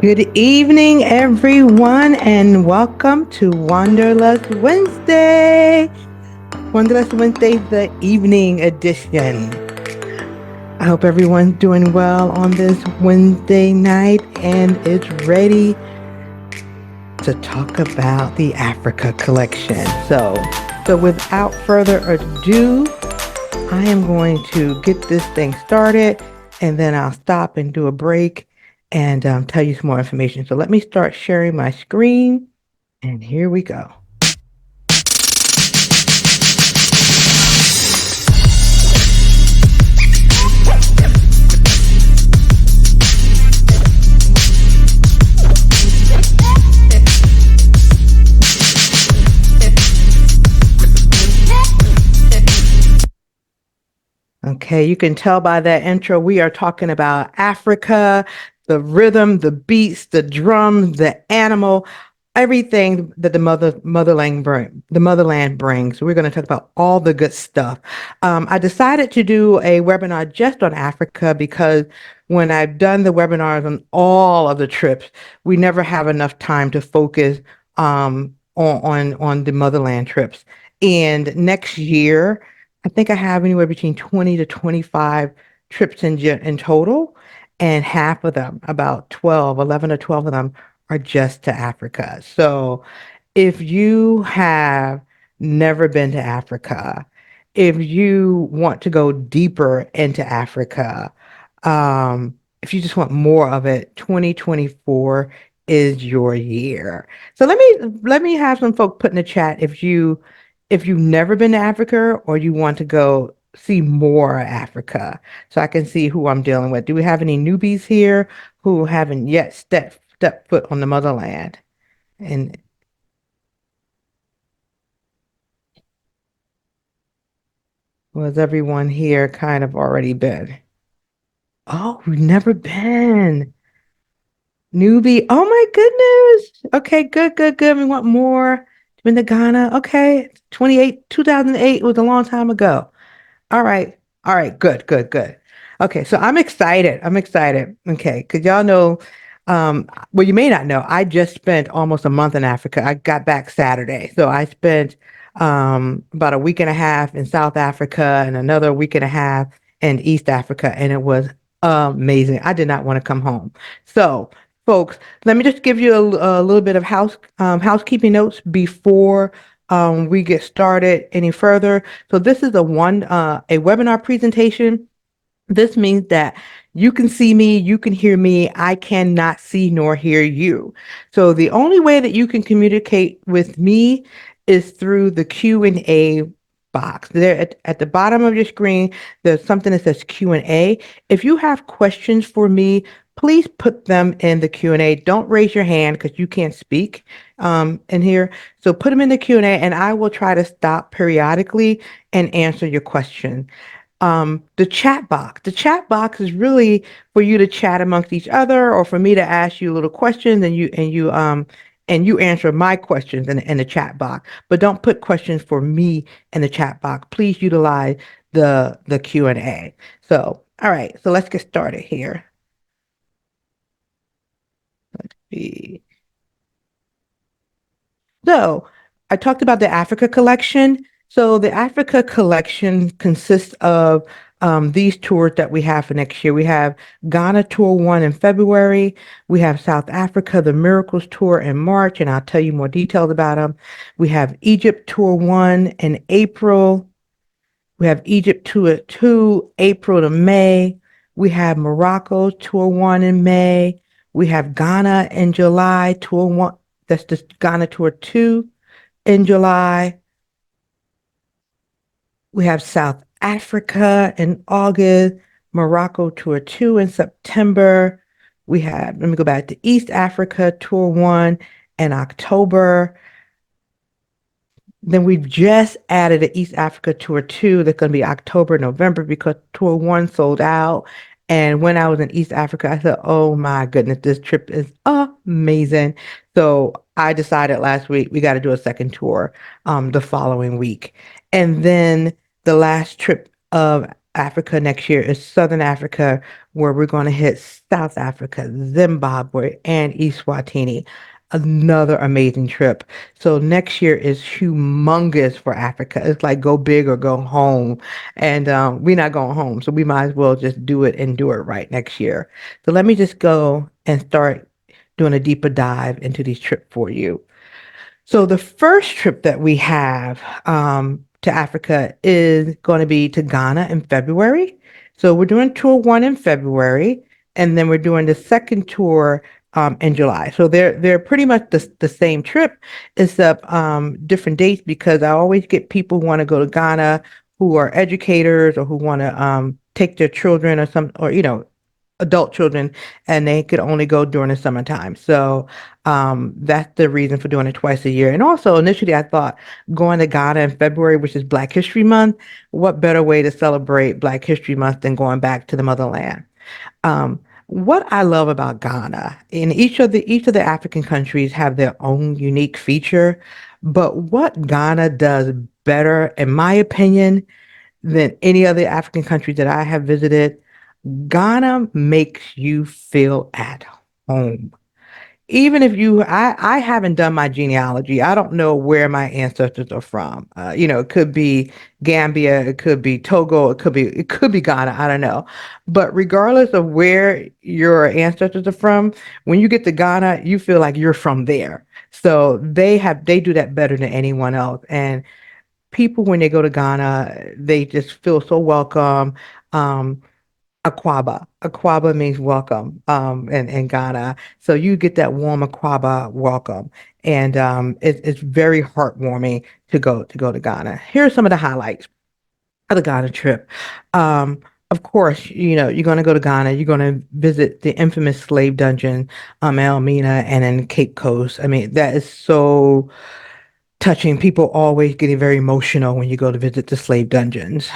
Good evening, everyone, and welcome to Wanderlust Wednesday. Wanderlust Wednesday, the evening edition. I hope everyone's doing well on this Wednesday night and is ready to talk about the Africa collection. So without further ado, I am going to get this thing started and then I'll stop and do a break and tell you some more information. So let me start sharing my screen and here we go. Okay, you can tell by that intro, we are talking about Africa, the rhythm, the beats, the drum, the animal, everything that the motherland brings. We're going to talk about all the good stuff. I decided to do a webinar just on Africa because when I've done the webinars on all of the trips, we never have enough time to focus on the motherland trips. And next year, I think I have anywhere between 20 to 25 trips in total, and half of them, about 12, 11 or 12 of them, are just to Africa. So if you have never been to Africa, if you want to go deeper into Africa, if you just want more of it, 2024 is your year. So let me have some folk put in the chat if you've never been to Africa or you want to go see more Africa, so I can see who I'm dealing with. Do we have any newbies here who haven't yet stepped foot on the motherland? And was everyone here kind of already been? Oh, we've never been. Newbie. Oh my goodness. Okay, good, good, good. We want more. Been to Ghana. Okay. 2008 was a long time ago. All right. All right. Good, good, good. Okay. So I'm excited. I'm excited. Okay. Because y'all know, well, you may not know, I just spent almost a month in Africa. I got back Saturday. So I spent about a week and a half in South Africa and another week and a half in East Africa. And it was amazing. I did not want to come home. So, folks, let me just give you a little bit of housekeeping notes before we get started any further. So this is a webinar presentation. This means that you can see me, you can hear me, I cannot see nor hear you. So the only way that you can communicate with me is through the Q&A box. There at the bottom of your screen, there's something that says Q&A. If you have questions for me, please put them in the Q&A. Don't raise your hand because you can't speak in here. So put them in the Q&A and I will try to stop periodically and answer your question. The chat box. The chat box is really for you to chat amongst each other or for me to ask you little questions and you answer my questions in the chat box. But don't put questions for me in the chat box. Please utilize the Q&A. So, all right, so let's get started here. Let's see. So I talked about the Africa collection. So the Africa collection consists of these tours that we have for next year. We have Ghana Tour 1 in February. We have South Africa, the Miracles Tour in March, and I'll tell you more details about them. We have Egypt Tour 1 in April. We have Egypt Tour 2, April to May. We have Morocco Tour 1 in May. We have Ghana in July, Tour 1. That's just Ghana Tour 2 in July. We have South Africa in August, Morocco Tour 2 in September. We have, let me go back to East Africa Tour 1 in October. Then we've just added an East Africa Tour 2 that's going to be October, November because Tour 1 sold out. And when I was in East Africa, I said, oh my goodness, this trip is amazing. So I decided last week we got to do a second tour the following week. And then the last trip of Africa next year is Southern Africa, where we're going to hit South Africa, Zimbabwe, and Eswatini. Another amazing trip. So next year is humongous for Africa. It's like go big or go home. And we're not going home. So we might as well just do it and do it right next year. So let me just go and start doing a deeper dive into these trips for you. So the first trip that we have to Africa is going to be to Ghana in February. So we're doing tour one in February, and then we're doing the second tour in July. So they're pretty much the same trip, except different dates because I always get people who want to go to Ghana who are educators or who want to take their children or some or adult children, and they could only go during the summertime. So that's the reason for doing it twice a year. And also, initially, I thought going to Ghana in February, which is Black History Month, what better way to celebrate Black History Month than going back to the motherland? What I love about Ghana, in each of the African countries have their own unique feature, but what Ghana does better, in my opinion, than any other African country that I have visited, Ghana makes you feel at home. Even if I haven't done my genealogy. I don't know where my ancestors are from. It could be Gambia, it could be Togo, it could be Ghana. I don't know. But regardless of where your ancestors are from, when you get to Ghana, you feel like you're from there. So they do that better than anyone else. And people when they go to Ghana, they just feel so welcome. Um, Aquaba. Aquaba means welcome in Ghana. So you get that warm Aquaba welcome. And it's very heartwarming to go to Ghana. Here are some of the highlights of the Ghana trip. Um, of course, you're going to go to Ghana. You're going to visit the infamous slave dungeon, Elmina, and then Cape Coast. I mean, that is so touching. People always getting very emotional when you go to visit the slave dungeons.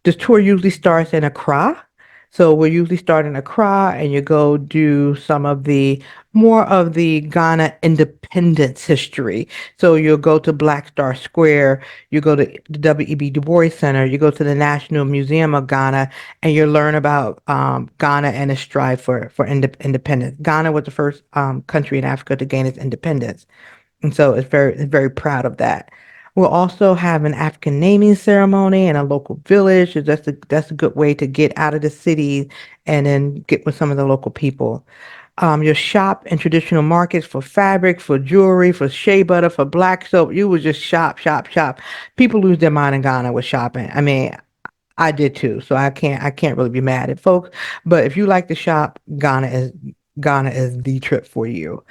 The tour usually starts in Accra. So we'll usually start in Accra and you go do some of the more of the Ghana independence history. So you'll go to Black Star Square, you go to the W.E.B. Du Bois Center, you go to the National Museum of Ghana, and you learn about Ghana and its strive for independence. Ghana was the first country in Africa to gain its independence. And so it's very proud of that. We'll also have an African naming ceremony in a local village. So that's a good way to get out of the city and then get with some of the local people. You'll shop in traditional markets for fabric, for jewelry, for shea butter, for black soap. You would just shop, shop, shop. People lose their mind in Ghana with shopping. I mean, I did too, so I can't really be mad at folks. But if you like to shop, Ghana is the trip for you.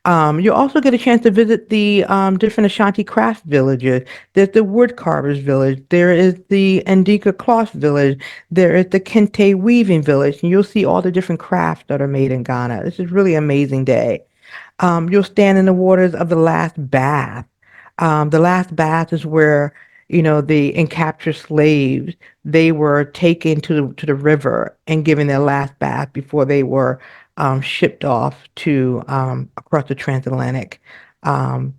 You'll also get a chance to visit the different Ashanti craft villages. There's the wood carvers village. There is the Ndika cloth village. There is the Kente weaving village. And you'll see all the different crafts that are made in Ghana. This is really amazing day. You'll stand in the waters of the last bath. The last bath is where, the encaptured slaves, they were taken to the river and given their last bath before they were shipped off to across the transatlantic um,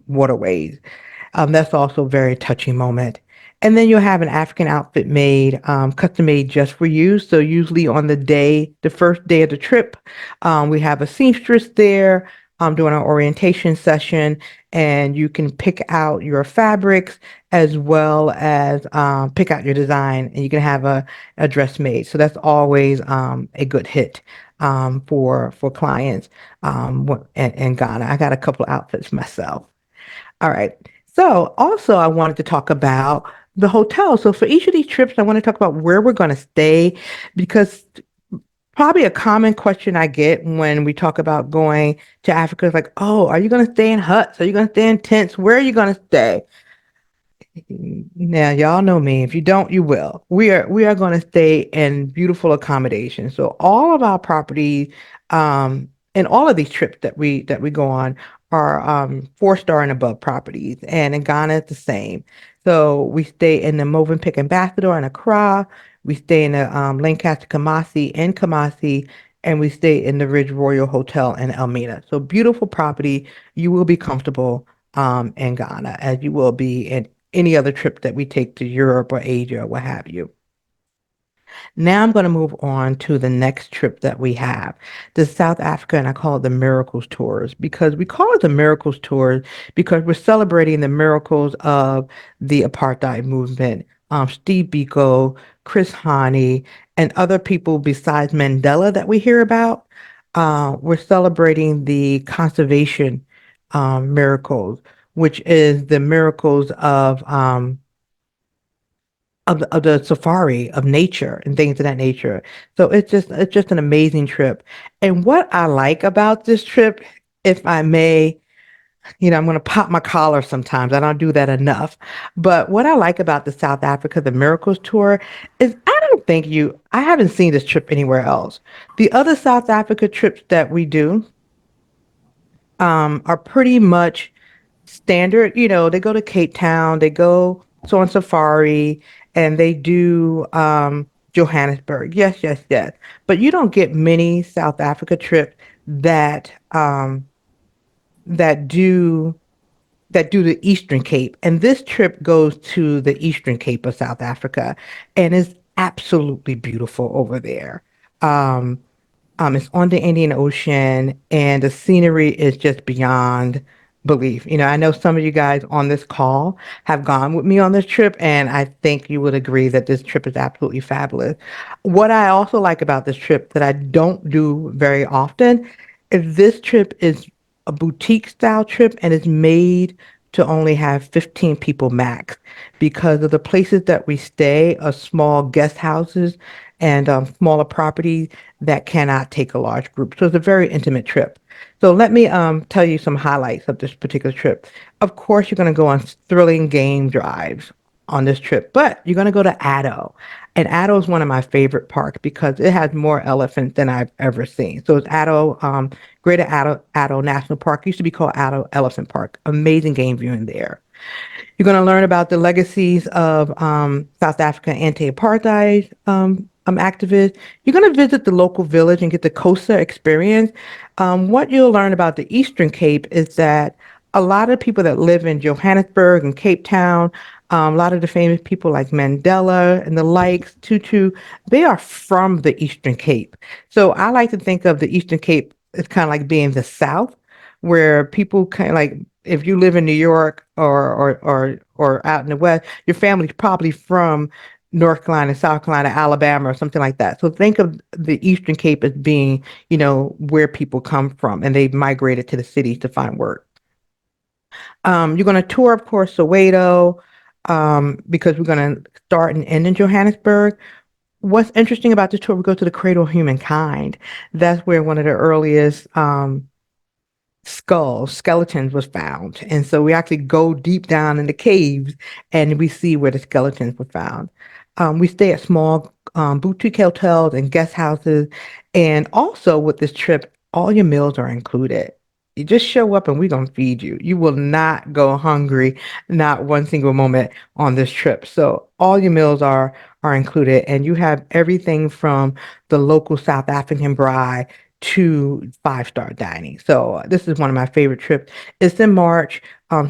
waterways. That's also a very touching moment. And then you'll have an African outfit made, custom made just for you. So usually on the first day of the trip, we have a seamstress there doing an orientation session, and you can pick out your fabrics as well as pick out your design, and you can have a dress made. So that's always a good hit for clients in Ghana. I got a couple of outfits myself. All right. So also I wanted to talk about the hotel. So for each of these trips, I want to talk about where we're going to stay because probably a common question I get when we talk about going to Africa is like, oh, are you going to stay in huts? Are you going to stay in tents? Where are you going to stay? Now, y'all know me. If you don't, you will. We are going to stay in beautiful accommodations. So all of our properties, and all of these trips that we go on are 4-star and above properties. And in Ghana, it's the same. So we stay in the Movenpick Ambassador in Accra. We stay in the Lancaster Kamasi in Kamasi, and we stay in the Ridge Royal Hotel in Elmina. So beautiful property. You will be comfortable in Ghana as you will be in any other trip that we take to Europe or Asia or what have you. Now I'm going to move on to the next trip that we have, to South Africa, and I call it the Miracles Tours because we call it the Miracles Tours because we're celebrating the miracles of the apartheid movement. Steve Biko, Chris Hani, and other people besides Mandela that we hear about. We're celebrating the conservation miracles, which is the miracles of the safari of nature and things of that nature. So it's just an amazing trip. And what I like about this trip, if I may, I'm going to pop my collar sometimes. I don't do that enough. But what I like about the South Africa, the Miracles Tour, is I haven't seen this trip anywhere else. The other South Africa trips that we do are pretty much standard. They go to Cape Town, they go on safari, and they do Johannesburg. Yes, yes, yes. But you don't get many South Africa trips that that do the Eastern Cape. And this trip goes to the Eastern Cape of South Africa and is absolutely beautiful over there. Um, it's on the Indian Ocean, and the scenery is just beyond belief. I know some of you guys on this call have gone with me on this trip, and I think you would agree that this trip is absolutely fabulous. What I also like about this trip that I don't do very often is this trip is a boutique style trip and is made to only have 15 people max because of the places that we stay are small guest houses and smaller properties that cannot take a large group. So it's a very intimate trip. So let me tell you some highlights of this particular trip. Of course, you're going to go on thrilling game drives on this trip, but you're going to go to Addo. And Addo is one of my favorite parks because it has more elephants than I've ever seen. So it's Addo, Greater Addo National Park. It used to be called Addo Elephant Park. Amazing game viewing there. You're going to learn about the legacies of South African anti-apartheid activists. You're going to visit the local village and get the Costa experience. What you'll learn about the Eastern Cape is that a lot of people that live in Johannesburg and Cape Town, a lot of the famous people like Mandela and the likes, Tutu, they are from the Eastern Cape. So I like to think of the Eastern Cape as kind of like being the South, where people kind of like if you live in New York or out in the West, your family's probably from North Carolina, South Carolina, Alabama, or something like that. So think of the Eastern Cape as being, where people come from, and they migrated to the cities to find work. You're going to tour, of course, Soweto, because we're going to start and end in Johannesburg. What's interesting about the tour, we go to the Cradle of Humankind. That's where one of the earliest skeletons was found. And so we actually go deep down in the caves and we see where the skeletons were found. We stay at small boutique hotels and guest houses. And also with this trip, all your meals are included. You just show up and we're going to feed you. You will not go hungry, not one single moment on this trip. So all your meals are included and you have everything from the local South African braai to five-star dining. So this is one of my favorite trips. It's in March.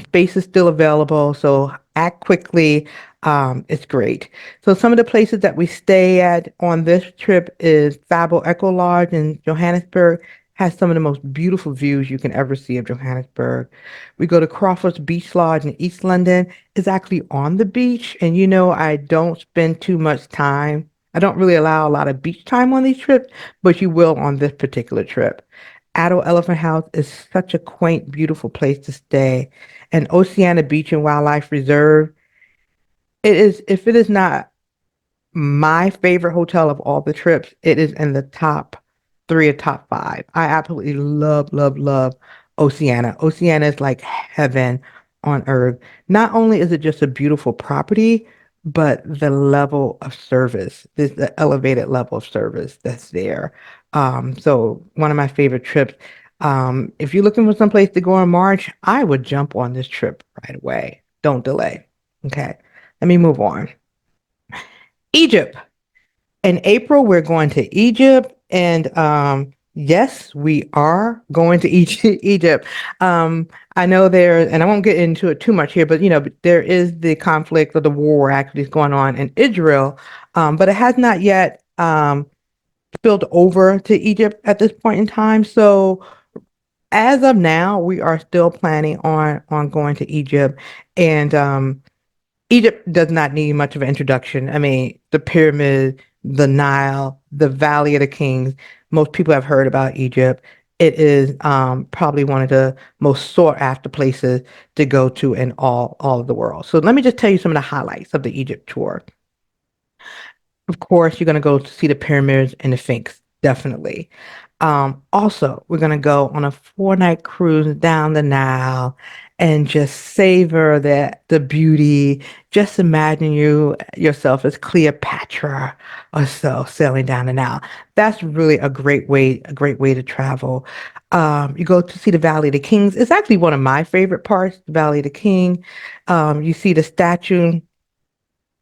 Space is still available, so act quickly. It's great. So some of the places that we stay at on this trip is Fabo Echo Lodge in Johannesburg. Has some of the most beautiful views you can ever see of Johannesburg. We go to Crawford's Beach Lodge in East London. It's actually on the beach, and I don't spend too much time. I don't really allow a lot of beach time on these trips, but you will on this particular trip. Addo Elephant House is such a quaint, beautiful place to stay. And Oceana Beach and Wildlife Reserve, if it is not my favorite hotel of all the trips, it is in the top three or top five. I absolutely love, love, love Oceana. Oceana is like heaven on earth. Not only is it just a beautiful property, but the level of service, the elevated level of service that's there. So one of my favorite trips. If you're looking for someplace to go in March, I would jump on this trip right away. Don't delay. Okay. Let me move on. Egypt. In April, we're going to Egypt, and Yes, we are going to Egypt. Um, I know there, and I won't get into it too much here, but there is the conflict or the war actually is going on in Israel, but it has not yet spilled over to Egypt at this point in time. So as of now, we are still planning on going to Egypt, and Egypt does not need much of an introduction. I mean, the pyramid, the Nile, the Valley of the Kings. Most people have heard about Egypt. It is probably one of the most sought after places to go to in all of the world. So let me just tell you some of the highlights of the Egypt tour. Of course, you're going to go to see the pyramids and the Sphinx, definitely. Also, we're going to go on a 4 night cruise down the Nile and just savor the beauty. Just imagine yourself as Cleopatra or so sailing down the Nile. That's really a great way to travel. You go to see the Valley of the Kings. It's actually one of my favorite parts, the Valley of the King. You see the statue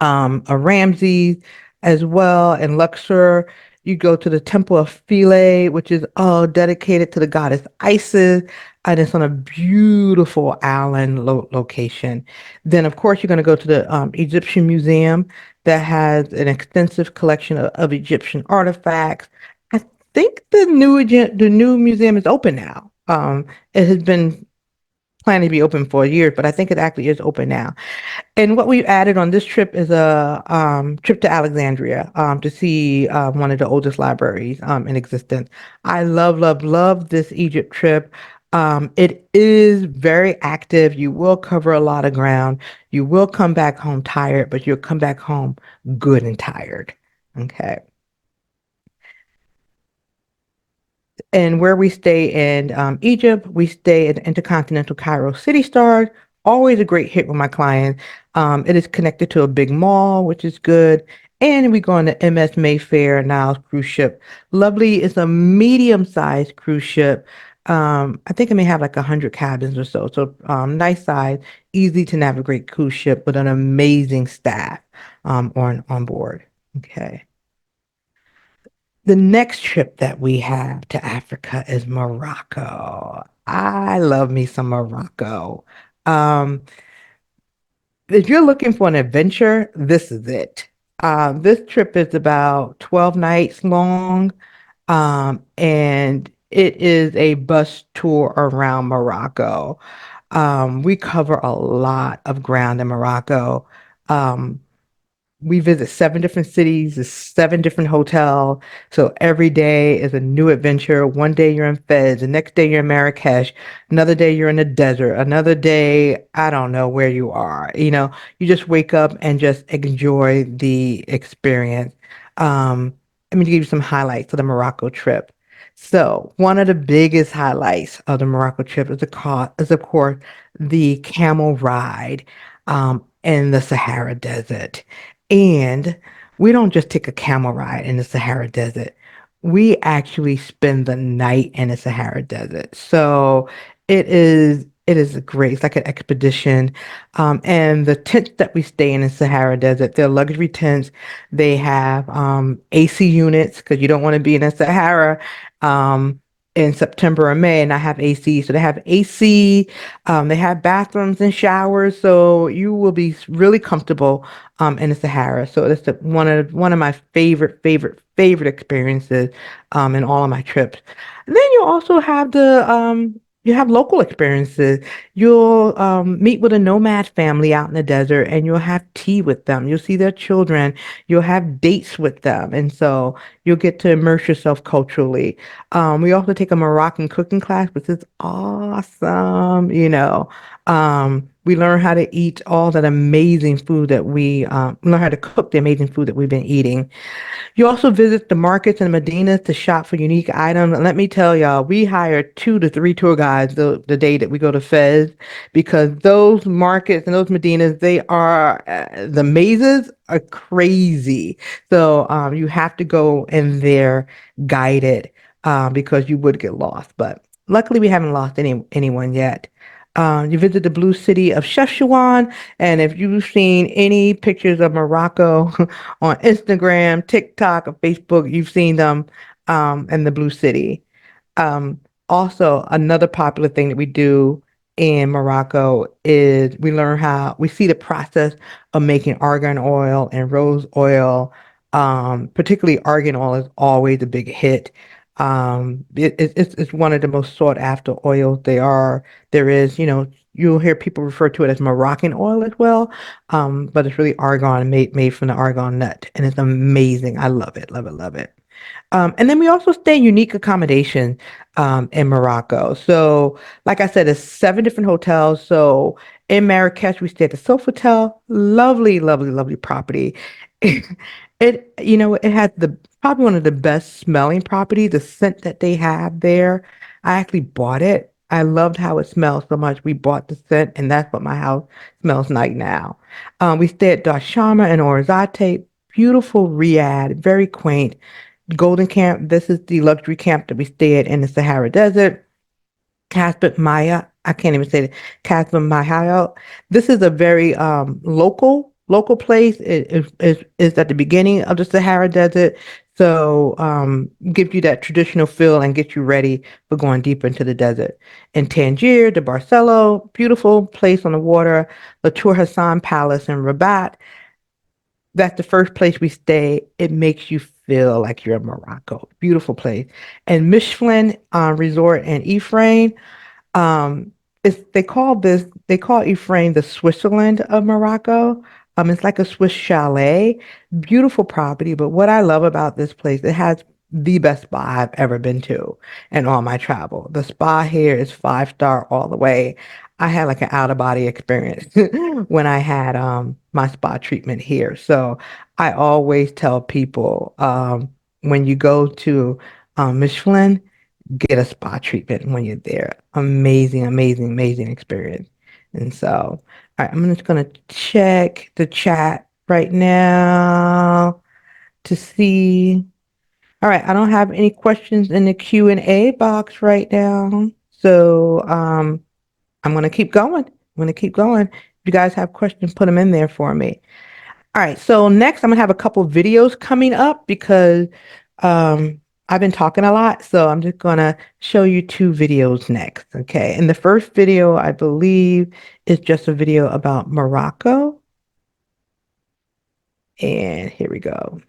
a Ramses as well in Luxor. You go to the Temple of Philae, which is all dedicated to the goddess Isis, and it's on a beautiful island location. Then, of course, you're going to go to the Egyptian Museum that has an extensive collection of Egyptian artifacts. I think the new museum is open now. It has been planning to be open for years, but I think it actually is open now. And what we added on this trip is a trip to Alexandria to see one of the oldest libraries in existence. I love, love, love this Egypt trip. It is very active. You will cover a lot of ground. You will come back home tired, but you'll come back home good and tired. Okay. And where we stay in Egypt, we stay at the Intercontinental Cairo City Star. Always a great hit with my clients. It is connected to a big mall, which is good. And we go on the MS Mayfair Niles cruise ship. Lovely. It's a medium-sized cruise ship. I think it may have like 100 cabins or so. So nice size, easy to navigate cruise ship with an amazing staff on board. Okay. The next trip that we have to Africa is Morocco. I love me some Morocco. Um, if you're looking for an adventure, this is it. This trip is about 12 nights long, and it is a bus tour around Morocco. We cover a lot of ground in Morocco. Um, we visit 7 different cities, there's 7 different hotels. So every day is a new adventure. One day you're in Fez, the next day you're in Marrakesh, another day you're in the desert, another day, I don't know where you are. You just wake up and just enjoy the experience. Let me give you some highlights of the Morocco trip. So one of the biggest highlights of the Morocco trip is of course the camel ride in the Sahara Desert. And we don't just take a camel ride in the Sahara Desert. We actually spend the night in the Sahara Desert. So it is a great, it's like an expedition. And the tents that we stay in the Sahara Desert, they're luxury tents. They have AC units because you don't want to be in the Sahara um, in September or May and not have AC. So they have AC, they have bathrooms and showers, so you will be really comfortable in the Sahara. So it's one of my favorite experiences in all of my trips. And then you also have you have local experiences. You'll meet with a nomad family out in the desert and you'll have tea with them. You'll see their children. You'll have dates with them. And so you'll get to immerse yourself culturally. We also take a Moroccan cooking class, which is awesome. We learn how to eat all that amazing food that we learn how to cook the amazing food that we've been eating. You also visit the markets and Medina to shop for unique items. And let me tell y'all, we hire 2 to 3 tour guides the day that we go to Fez because those markets and those Medinas, the mazes are crazy. So you have to go in there guided because you would get lost. But luckily, we haven't lost anyone yet. You visit the blue city of Chefchaouen, and if you've seen any pictures of Morocco on Instagram, TikTok, or Facebook, you've seen them in the blue city. Um, Also, another popular thing that we do in Morocco is we see the process of making argan oil and rose oil. Particularly argan oil is always a big hit. It's one of the most sought after oils there is, you'll hear people refer to it as Moroccan oil as well. But it's really argan made from the argan nut, and it's amazing. I love it, love it, love it. And then we also stay in unique accommodation in Morocco. So, like I said, there's seven different hotels. So in Marrakesh, we stay at the Sofitel. Lovely, lovely, lovely property. It has the probably one of the best smelling properties. The scent that they have there. I actually bought it. I loved how it smells so much. We bought the scent, and that's what my house smells like now. We stay at Dar Sharma and Orizate. Beautiful riad, very quaint. Golden Camp, this is the luxury camp that we stay at in the Sahara Desert. Casper Maya, I can't even say it. Casper Maya. This is a very local place. Is at the beginning of the Sahara Desert. So gives you that traditional feel and gets you ready for going deeper into the desert. In Tangier, the Barcelo, beautiful place on the water. The Tour Hassan Palace in Rabat. That's the first place we stay. It makes you feel like you're in Morocco. Beautiful place. And Michelin Resort in Ephraim. Um, they call Ephraim the Switzerland of Morocco. It's like a Swiss chalet, beautiful property. But what I love about this place, it has the best spa I've ever been to in all my travel. The spa here is 5 star all the way. I had like an out of body experience when I had my spa treatment here. So I always tell people when you go to Michelin, get a spa treatment when you're there. Amazing, amazing, amazing experience. And so, all right, I'm just gonna check the chat right now to see. All right, I don't have any questions in the Q&A box right now. So, I'm gonna keep going. I'm gonna keep going. If you guys have questions, put them in there for me. All right, so next I'm gonna have a couple videos coming up because I've been talking a lot, so I'm just gonna show you two videos next, okay? And the first video, I believe, is just a video about Morocco. And here we go.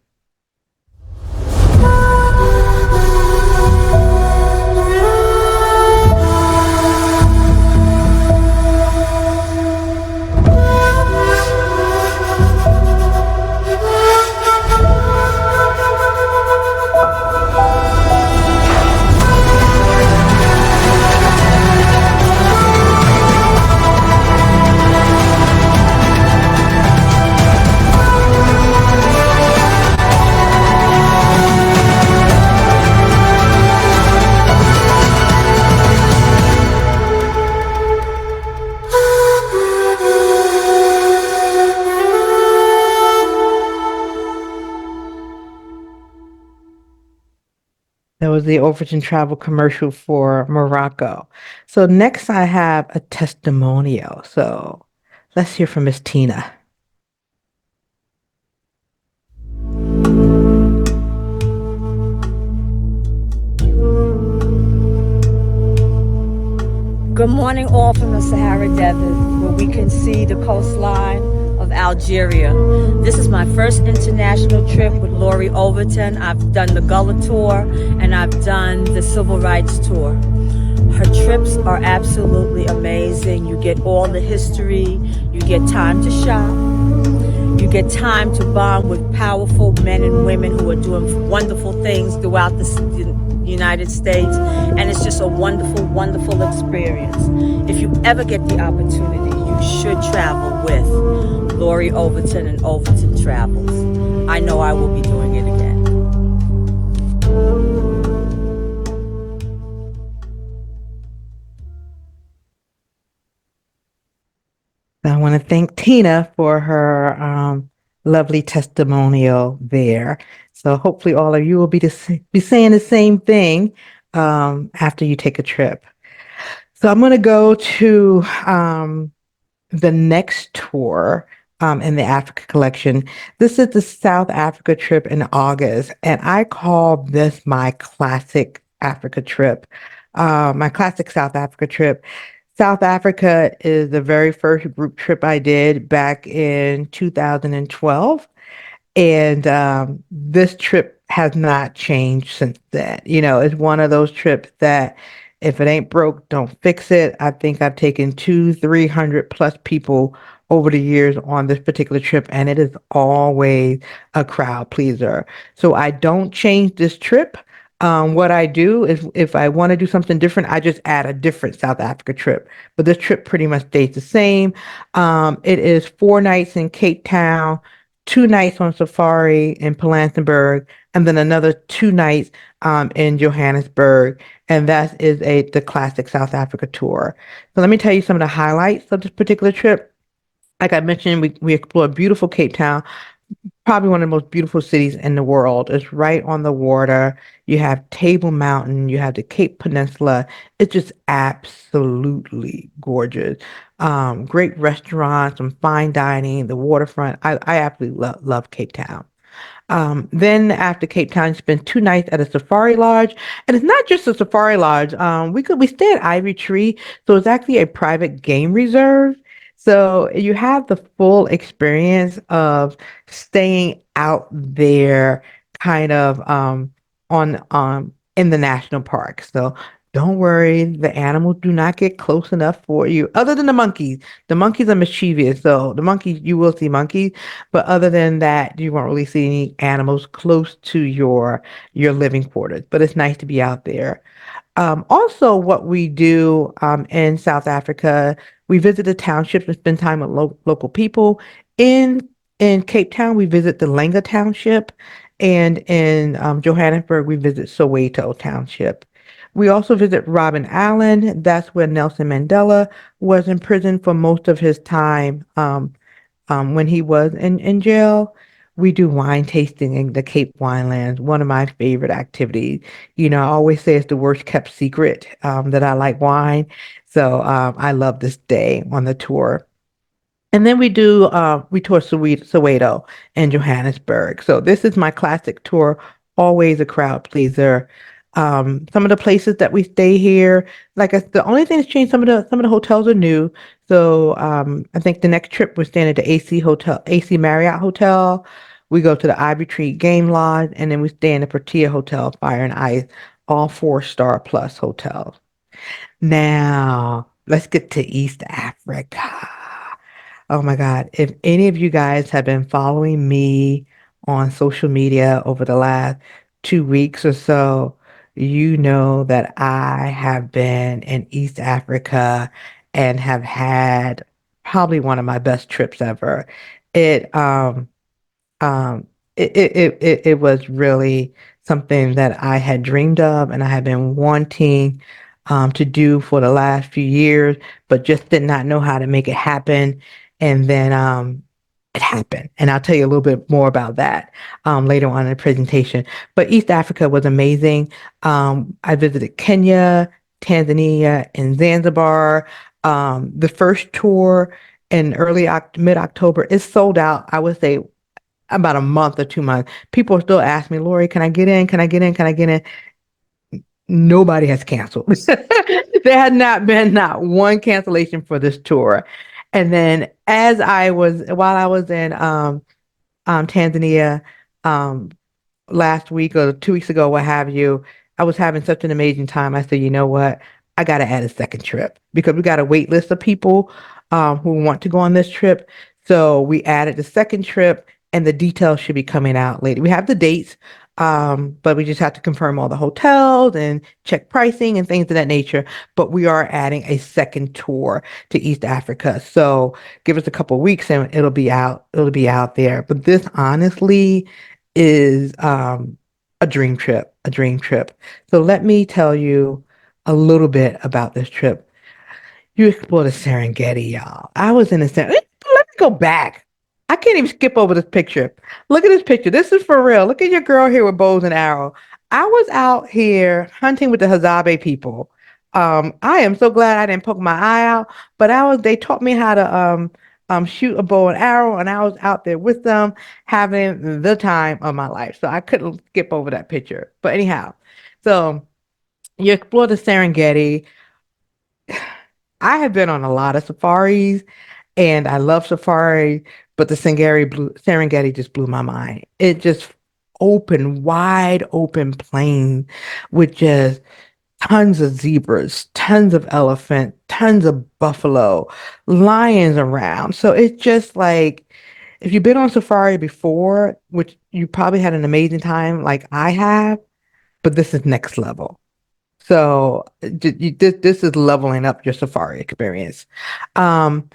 That was the Overton Travel commercial for Morocco. So next I have a testimonial. So let's hear from Miss Tina. Good morning, all from the Sahara Desert, where we can see the coastline of Algeria. This is my first international trip with Lori Overton. I've done the Gullah Tour and I've done the Civil Rights Tour. Her trips are absolutely amazing. You get all the history, you get time to shop, you get time to bond with powerful men and women who are doing wonderful things throughout the United States, and it's just a wonderful, wonderful experience. If you ever get the opportunity, you should travel with Lori Overton and Overton Travels. I know I will be doing it again. I want to thank Tina for her lovely testimonial there. So hopefully all of you will be saying the same thing after you take a trip. So I'm going to go to the next tour in the Africa collection. This is the South Africa trip in August, and I call this my classic Africa trip. My classic South Africa trip. South Africa is the very first group trip I did back in 2012. And this trip has not changed since then. You know, it's one of those trips that if it ain't broke, don't fix it. I think I've taken two, 300 plus people over the years on this particular trip, and it is always a crowd pleaser. So I don't change this trip. What I do is if I want to do something different, I just add a different South Africa trip. But this trip pretty much stays the same. It is 4 nights in Cape Town, 2 nights on safari in Pilanesberg, and then another 2 nights in Johannesburg. And that is the classic South Africa tour. So let me tell you some of the highlights of this particular trip. Like I mentioned, we explored beautiful Cape Town, probably one of the most beautiful cities in the world. It's right on the water. You have Table Mountain, you have the Cape Peninsula. It's just absolutely gorgeous. Great restaurants, some fine dining, the waterfront. I absolutely love Cape Town. Then after Cape Town, spent 2 nights at a safari lodge, and it's not just a safari lodge. We stay at Ivy Tree, so it's actually a private game reserve. So you have the full experience of staying out there, kind of on in the national park. So don't worry, the animals do not get close enough for you, other than the monkeys. The monkeys are mischievous, so the monkeys you will see monkeys, but other than that, you won't really see any animals close to your living quarters. But it's nice to be out there. Also, what we do in South Africa, we visit the townships and spend time with local people. In in Cape Town, we visit the Langa Township, and in Johannesburg, we visit Soweto Township. We also visit Robben Island. That's where Nelson Mandela was in prison for most of his time. When he was in jail. We do wine tasting in the Cape Winelands, one of my favorite activities. You know, I always say it's the worst kept secret that I like wine. So I love this day on the tour. And then we tour Soweto and Johannesburg. So this is my classic tour, always a crowd pleaser. Some of the places that we stay here, the only thing that's changed, some of the hotels are new. So I think the next trip we're staying at the AC Hotel, AC Marriott Hotel. We go to the Ivy Tree Game Lodge, and then we stay in the Protea Hotel, Fire and Ice, all 4-star plus hotels. Now, let's get to East Africa. Oh my God. If any of you guys have been following me on social media over the last 2 weeks or so, you know that I have been in East Africa and have had probably one of my best trips ever. It um, it was really something that I had dreamed of and I had been wanting to do for the last few years, but just did not know how to make it happen. And then it happened. And I'll tell you a little bit more about that later on in the presentation. But East Africa was amazing. I visited Kenya, Tanzania, and Zanzibar. The first tour in mid-October is sold out. I would say about a month or 2 months. People are still asking me, Lori, can I get in? Can I get in? Can I get in? Nobody has canceled. There had not been not one cancellation for this tour. And then while I was in Tanzania, um, last week or 2 weeks ago, what have you, I was having such an amazing time. I said, you know what? I got to add a second trip because we got a wait list of people who want to go on this trip. So we added the second trip, and the details should be coming out later. We have the dates, but we just have to confirm all the hotels and check pricing and things of that nature. But we are adding a second tour to East Africa. So give us a couple weeks and it'll be out. It'll be out there. But this honestly is a dream trip, a dream trip. So let me tell you a little bit about this trip. You explore the Serengeti, y'all. I was in the Serengeti. Let me go back. I can't even skip over this picture. Look at this picture. This is for real. Look at your girl here with bows and arrows. I was out here hunting with the Hazabe people. I am so glad I didn't poke my eye out, but they taught me how to shoot a bow and arrow, and I was out there with them having the time of my life. So I couldn't skip over that picture. But anyhow, so You explore the Serengeti. I have been on a lot of safaris and I love safari, but the Serengeti just blew my mind. It just wide open plain with just tons of zebras, tons of elephant, tons of buffalo, lions around. So it's just like if you've been on safari before, which you probably had an amazing time like I have, but this is next level. So this is leveling up your safari experience. Um,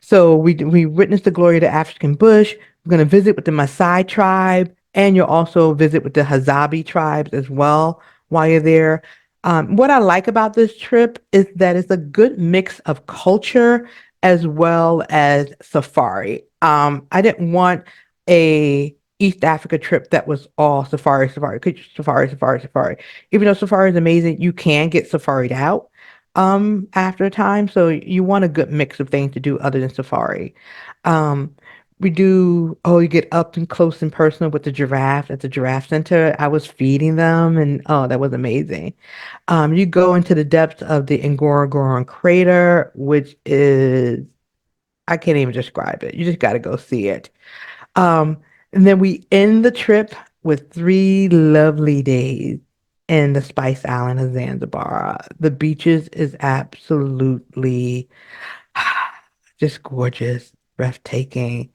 so we witnessed the glory of the African bush. We're going to visit with the Maasai tribe, and you'll also visit with the Hazabi tribes as well while you're there. What I like about this trip is that it's a good mix of culture as well as safari. I didn't want a East Africa trip that was all safari, safari, safari, safari, safari. Even though safari is amazing, you can get safaried out after a time. So you want a good mix of things to do other than safari. Um you get up and close and personal with the giraffe at the giraffe center. I was feeding them and oh, that was amazing. You go into the depths of the Ngorongoro crater, which is I can't even describe it. You just got to go see it. Um, and then we end the trip with 3 lovely days in the Spice Island of Zanzibar. The beaches is absolutely just gorgeous, breathtaking.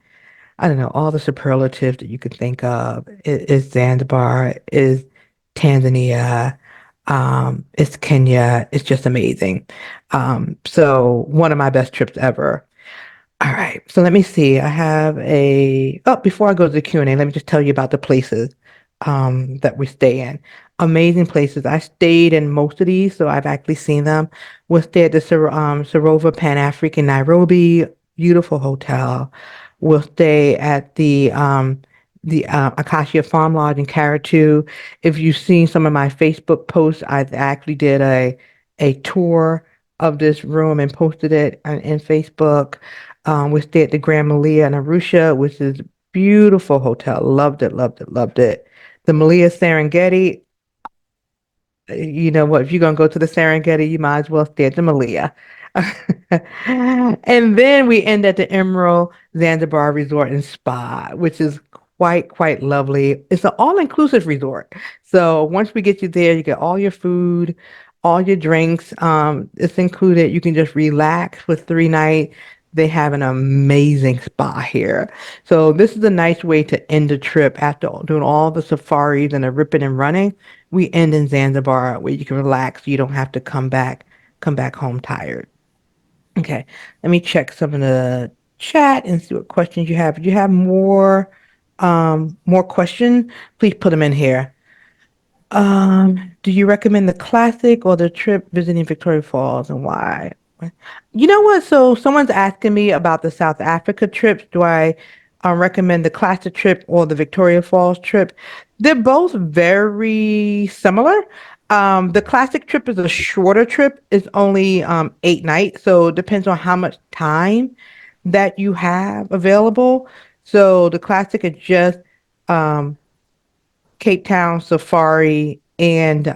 I don't know, all the superlatives that you could think of. Is Zanzibar, is Tanzania, it's Kenya. It's just amazing. So one of my best trips ever. All right. So let me see. Before I go to the Q&A, let me just tell you about the places that we stay in. Amazing places. I stayed in most of these, so I've actually seen them. We'll stay at the Sarova Pan African Nairobi, beautiful hotel. We'll stay at the Acacia Farm Lodge in Karatu. If you've seen some of my Facebook posts, I actually did a tour of this room and posted it in Facebook. We stayed at the Grand Malia in Arusha, which is a beautiful hotel. Loved it, loved it, loved it. The Malia Serengeti, you know what? If you're gonna go to the Serengeti, you might as well stay at the Malia. And then we end at the Emerald Zanzibar Resort and Spa, which is quite lovely. It's an all-inclusive resort. So once we get you there, you get all your food, all your drinks. It's included. You can just relax for 3 nights. They have an amazing spa here. So this is a nice way to end the trip after doing all the safaris and the ripping and running. We end in Zanzibar where you can relax. So you don't have to come back home tired. Okay, let me check some of the chat and see what questions you have. If you have more questions, please put them in here. Do you recommend the classic or the trip visiting Victoria Falls and why? You know what? So someone's asking me about the South Africa trips. Do I recommend the classic trip or the Victoria Falls trip? They're both very similar. The classic trip is a shorter trip. It's only 8 nights, so it depends on how much time that you have available. So the classic is just um, Cape Town, Safari, and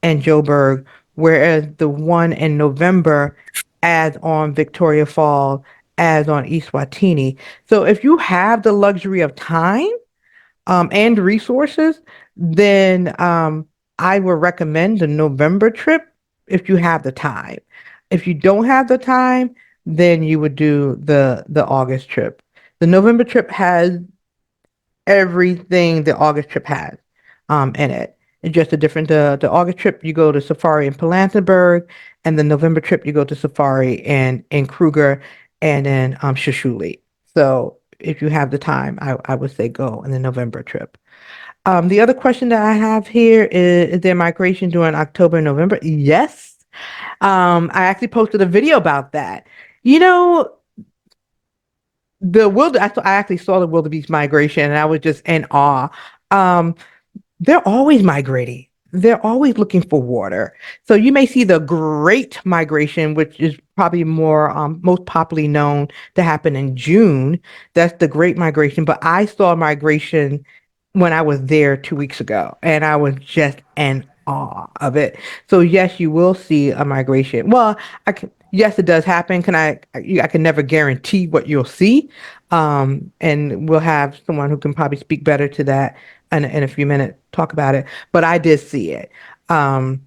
Joburg, whereas the one in November adds on Victoria Falls, adds on Eswatini. So if you have the luxury of time and resources, then I would recommend the November trip if you have the time. If you don't have the time, then you would do the August trip. The November trip has everything the August trip has in it. It's just a different the August trip you go to Safari in Pilanesberg, and the November trip you go to Safari in Kruger and in Shishuli. So if you have the time, I would say go in the November trip. The other question that I have here is there migration during October and November? Yes. I actually posted a video about that. You know, I actually saw the wildebeest migration and I was just in awe. Um, they're always migrating. They're always looking for water. So you may see the Great Migration, which is probably more most popularly known to happen in June. That's the Great Migration. But I saw migration when I was there 2 weeks ago, and I was just in awe of it. So yes, you will see a migration. Well, yes, it does happen. I can never guarantee what you'll see. And we'll have someone who can probably speak better to that in a few minutes, talk about it. But I did see it. Um,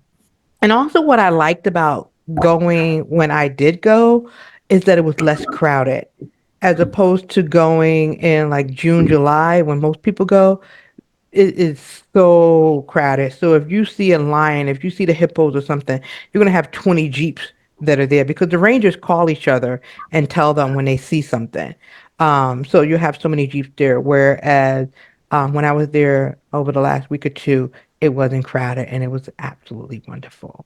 and also what I liked about going when I did go is that it was less crowded as opposed to going in like June, July when most people go. It is so crowded. So if you see a lion, if you see the hippos or something, you're gonna have 20 Jeeps that are there because the rangers call each other and tell them when they see something. So you have so many Jeeps there. Whereas when I was there over the last week or two, it wasn't crowded and it was absolutely wonderful.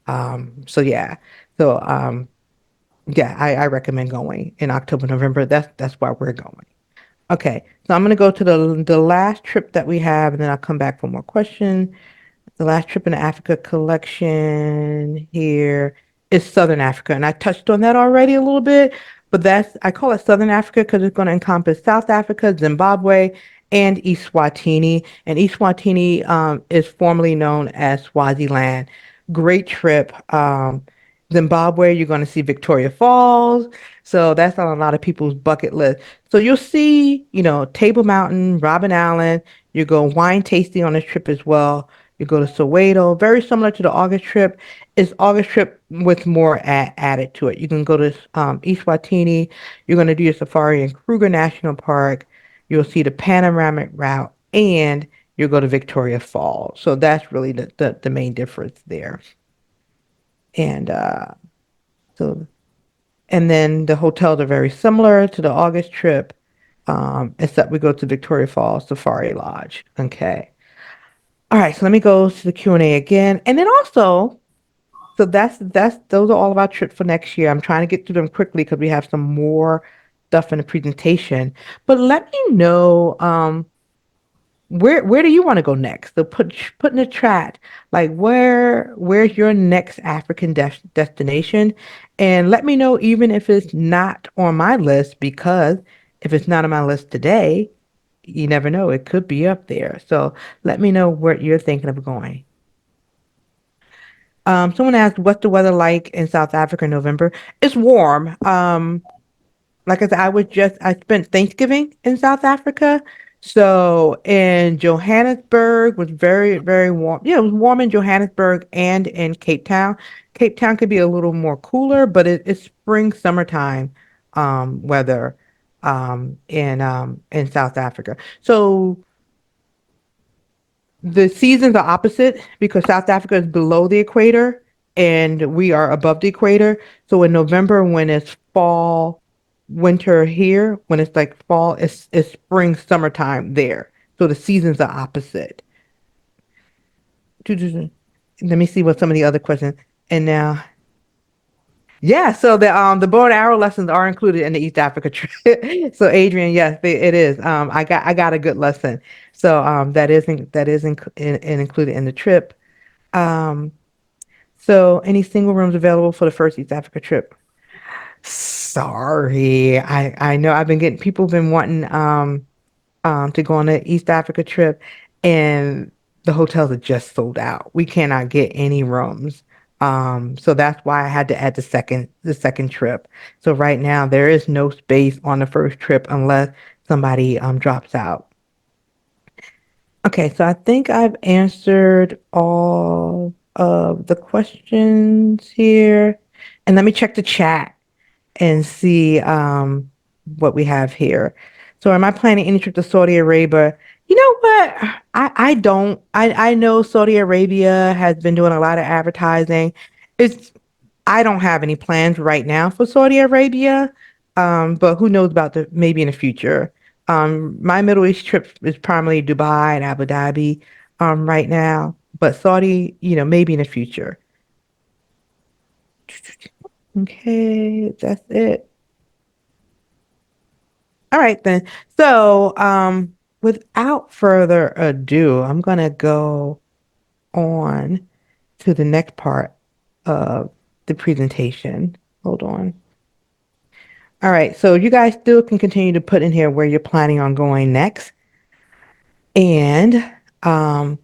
So yeah. So yeah, I recommend going in October, November. That's why we're going. Okay, so I'm gonna go to the last trip that we have, and then I'll come back for more questions. The last trip in the Africa collection here is Southern Africa, and I touched on that already a little bit, but I call it Southern Africa because it's going to encompass South Africa, Zimbabwe, and Eswatini. And Eswatini is formerly known as Swaziland. Great trip. Zimbabwe, you're going to see Victoria Falls. So that's on a lot of people's bucket list. So you'll see, Table Mountain, Robben Island. You go wine tasting on this trip as well. You go to Soweto, very similar to the August trip. It's August trip with more added to it. You can go to Eswatini. You're going to do your safari in Kruger National Park. You'll see the panoramic route, and you'll go to Victoria Falls. So that's really the main difference there. And so, and then the hotels are very similar to the August trip, except we go to Victoria Falls Safari Lodge. Okay. All right, so let me go to the Q&A again. And then also, so that's those are all of our trips for next year. I'm trying to get through them quickly because we have some more stuff in the presentation. But let me know where do you want to go next? So put in the chat like where's your next African destination, and let me know even if it's not on my list because if it's not on my list today, you never know, it could be up there. So let me know where you're thinking of going. Someone asked, what's the weather like in South Africa in November? It's warm. Like I said, I spent Thanksgiving in South Africa. So in Johannesburg was very, very warm. Yeah, it was warm in Johannesburg and in Cape Town. Cape Town could be a little more cooler, but it's spring, summertime, weather, in South Africa. So the seasons are opposite because South Africa is below the equator and we are above the equator. So in November, when it's fall, winter here, when it's like fall, it's spring, summertime there. So the seasons are opposite. Let me see what some of the other questions. And now, yeah, so the bow and arrow lessons are included in the East Africa trip. So Adrian, yes, it is. I got a good lesson. So that is included in the trip. Um, so any single rooms available for the first East Africa trip? Sorry, I know I've been getting people have been wanting to go on the East Africa trip, and the hotels are just sold out. We cannot get any rooms. So that's why I had to add the second trip. So right now there is no space on the first trip unless somebody drops out. Okay, so I think I've answered all of the questions here. And let me check the chat and see what we have here. So am I planning any trip to Saudi Arabia? You know what? I don't. I know Saudi Arabia has been doing a lot of advertising. It's I don't have any plans right now for Saudi Arabia. But who knows about the maybe in the future. My Middle East trip is primarily Dubai and Abu Dhabi right now, but Saudi, maybe in the future. Okay, that's it. All right then. So, without further ado, I'm gonna go on to the next part of the presentation. Hold on. All right, so you guys still can continue to put in here where you're planning on going next. And um,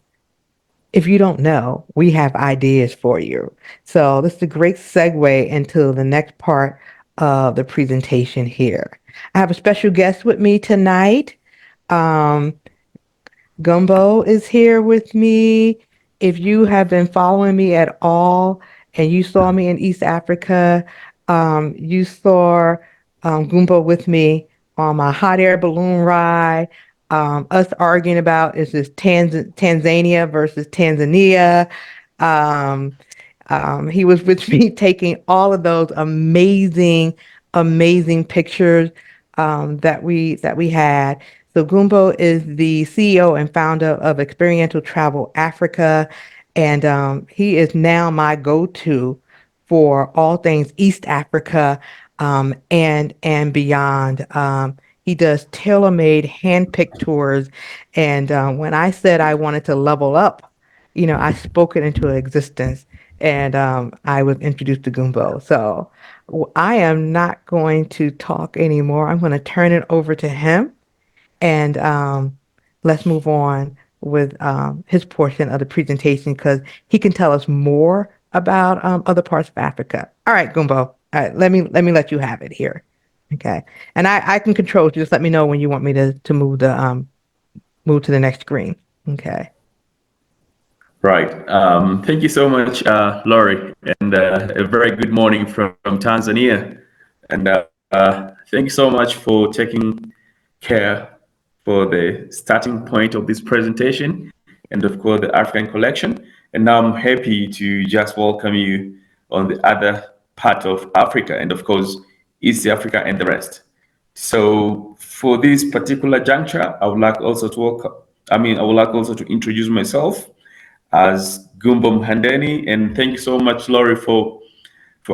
if you don't know, we have ideas for you. So this is a great segue into the next part of the presentation here. I have a special guest with me tonight. Um, Gumbo is here with me. If you have been following me at all and you saw me in East Africa, you saw Gumbo with me on my hot air balloon ride. Us arguing about is this Tanzania versus Tanzania. Um, he was with me taking all of those amazing pictures that we had. So Gumbo is the CEO and founder of Experiential Travel Africa, and he is now my go-to for all things East Africa and beyond. He does tailor-made, hand-picked tours, and when I said I wanted to level up, I spoke it into existence, and I was introduced to Gumbo. So I am not going to talk anymore. I'm going to turn it over to him, and let's move on with his portion of the presentation because he can tell us more about other parts of Africa. All right, Gumbo. All right, let me let you have it here. Okay, and I can control. Just let me know when you want me to move to the next screen. Okay. Right. Thank you so much, Laurie, and a very good morning from Tanzania. And thank you so much for taking care for the starting point of this presentation and, of course, the African collection. And now I'm happy to just welcome you on the other part of Africa and, of course, East Africa and the rest. So for this particular juncture, I would like also to welcome, I would like also to introduce myself as Gumbum Handeni. And thank you so much, Laurie, for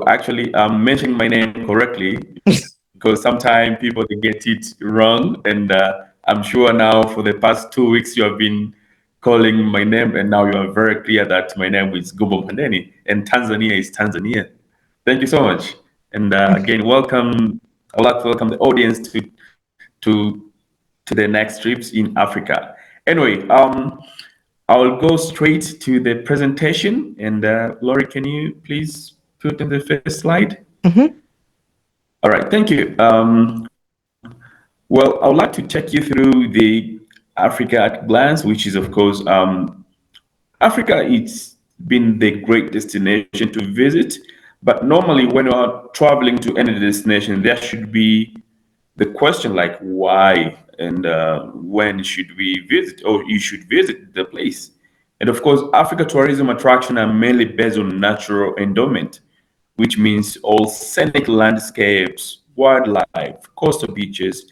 actually mentioning my name correctly, because sometimes people they get it wrong. And I'm sure now for the past 2 weeks you have been calling my name, and now you are very clear that my name is Gumbum Handeni, and Tanzania is Tanzania. Thank you so much. And again, welcome. I would like to welcome the audience to to the next trips in Africa. Anyway, I'll go straight to the presentation. And Laurie, can you please put in the first slide? Mm-hmm. All right, thank you. Well, I would like to take you through the Africa at glance, which is, of course, Africa. It's been the great destination to visit, but normally when you are traveling to any destination, there should be the question like why and when should we visit or you should visit the place. And of course, Africa tourism attraction are mainly based on natural endowment, which means all scenic landscapes, wildlife, coastal beaches,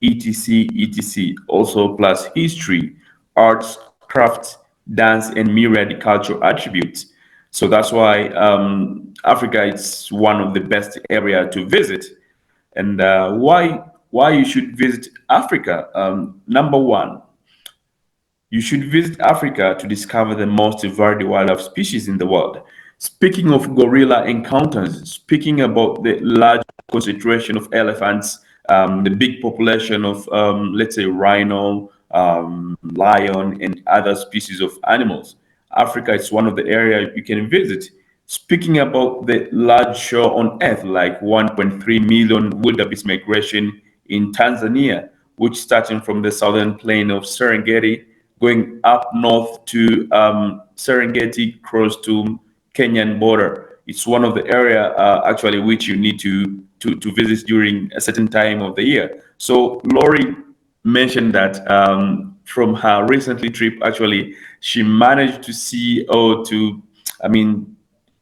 etc., also plus history, arts, crafts, dance, and myriad cultural attributes. So that's why Africa is one of the best area to visit. And why you should visit Africa? Number one, you should visit Africa to discover the most varied wildlife species in the world. Speaking of gorilla encounters, speaking about the large concentration of elephants, the big population of, let's say, rhino, lion, and other species of animals, Africa is one of the areas you can visit. Speaking about the large shore on Earth, like 1.3 million wildebeest migration in Tanzania, which starting from the southern plain of Serengeti, going up north to Serengeti, cross to Kenyan border. It's one of the area actually which you need to visit during a certain time of the year. So Lori mentioned that from her recently trip, actually, she managed to see or to, I mean,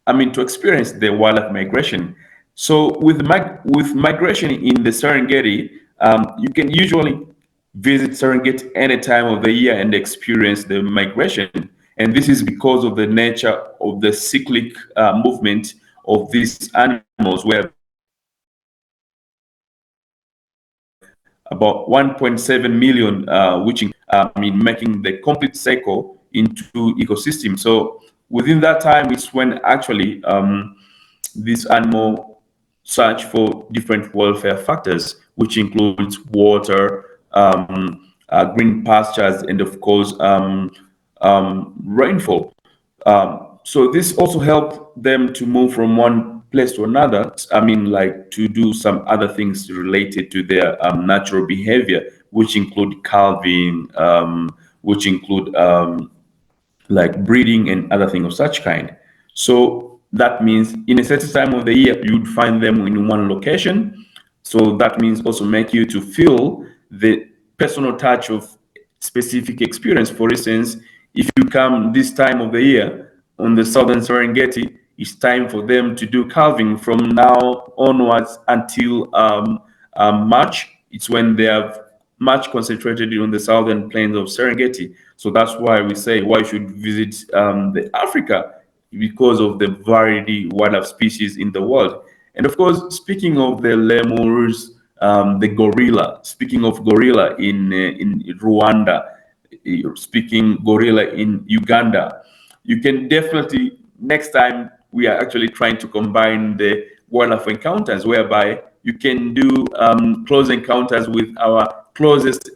to experience the wildlife migration. So with migration in the Serengeti, you can usually visit Serengeti any time of the year and experience the migration. And this is because of the nature of the cyclic movement of these animals, where about 1.7 million, which making the complete cycle into ecosystem. So within that time, it's when actually this animal search for different welfare factors, which includes water, green pastures, and of course, rainfall. So this also helped them to move from one place to another. I mean, like to do some other things related to their natural behavior, which include calving, which include like breeding and other things of such kind. So that means in a certain time of the year, you'd find them in one location. So that means also make you to feel the personal touch of specific experience. For instance, if you come this time of the year on the southern Serengeti, it's time for them to do calving from now onwards until March. It's when they have much concentrated on the southern plains of Serengeti. So that's why we say why you should visit the Africa, because of the variety wildlife species in the world. And of course, speaking of the lemurs, the gorilla. Speaking of gorilla in Rwanda, speaking gorilla in Uganda, you can definitely next time we are actually trying to combine the wildlife encounters, whereby you can do close encounters with our closest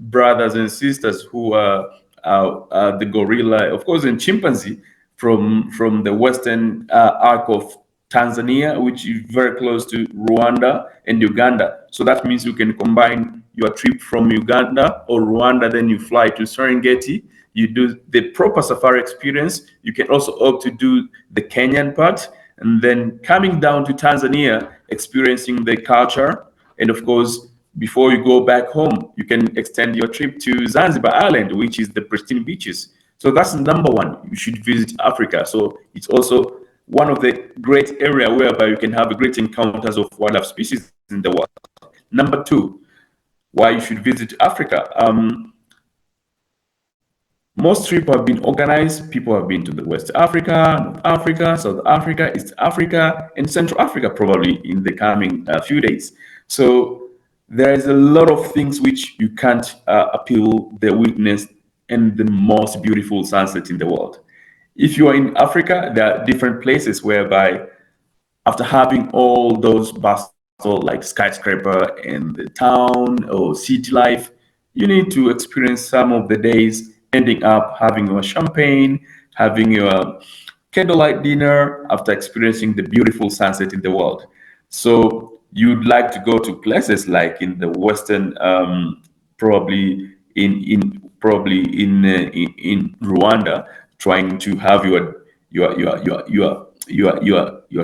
brothers and sisters who are the gorilla, of course, and chimpanzee from the western arc of Tanzania, which is very close to Rwanda and Uganda. So that means you can combine your trip from Uganda or Rwanda, then you fly to Serengeti. You do the proper safari experience. You can also opt to do the Kenyan part, and then coming down to Tanzania, experiencing the culture. And of course, before you go back home, you can extend your trip to Zanzibar Island, which is the pristine beaches. So that's number one. You should visit Africa. So it's also one of the great area whereby you can have a great encounters of wildlife species in the world. Number two, why you should visit Africa. Most trips have been organized. People have been to the West Africa, North Africa, South Africa, East Africa, and Central Africa probably in the coming few days. So there is a lot of things which you can't appeal the witness and the most beautiful sunset in the world. If you are in Africa, there are different places whereby after having all those bustle like skyscraper in the town or city life, you need to experience some of the days ending up having your champagne, having your candlelight dinner after experiencing the beautiful sunset in the world. So you'd like to go to places like in the Western, probably in Rwanda, trying to have your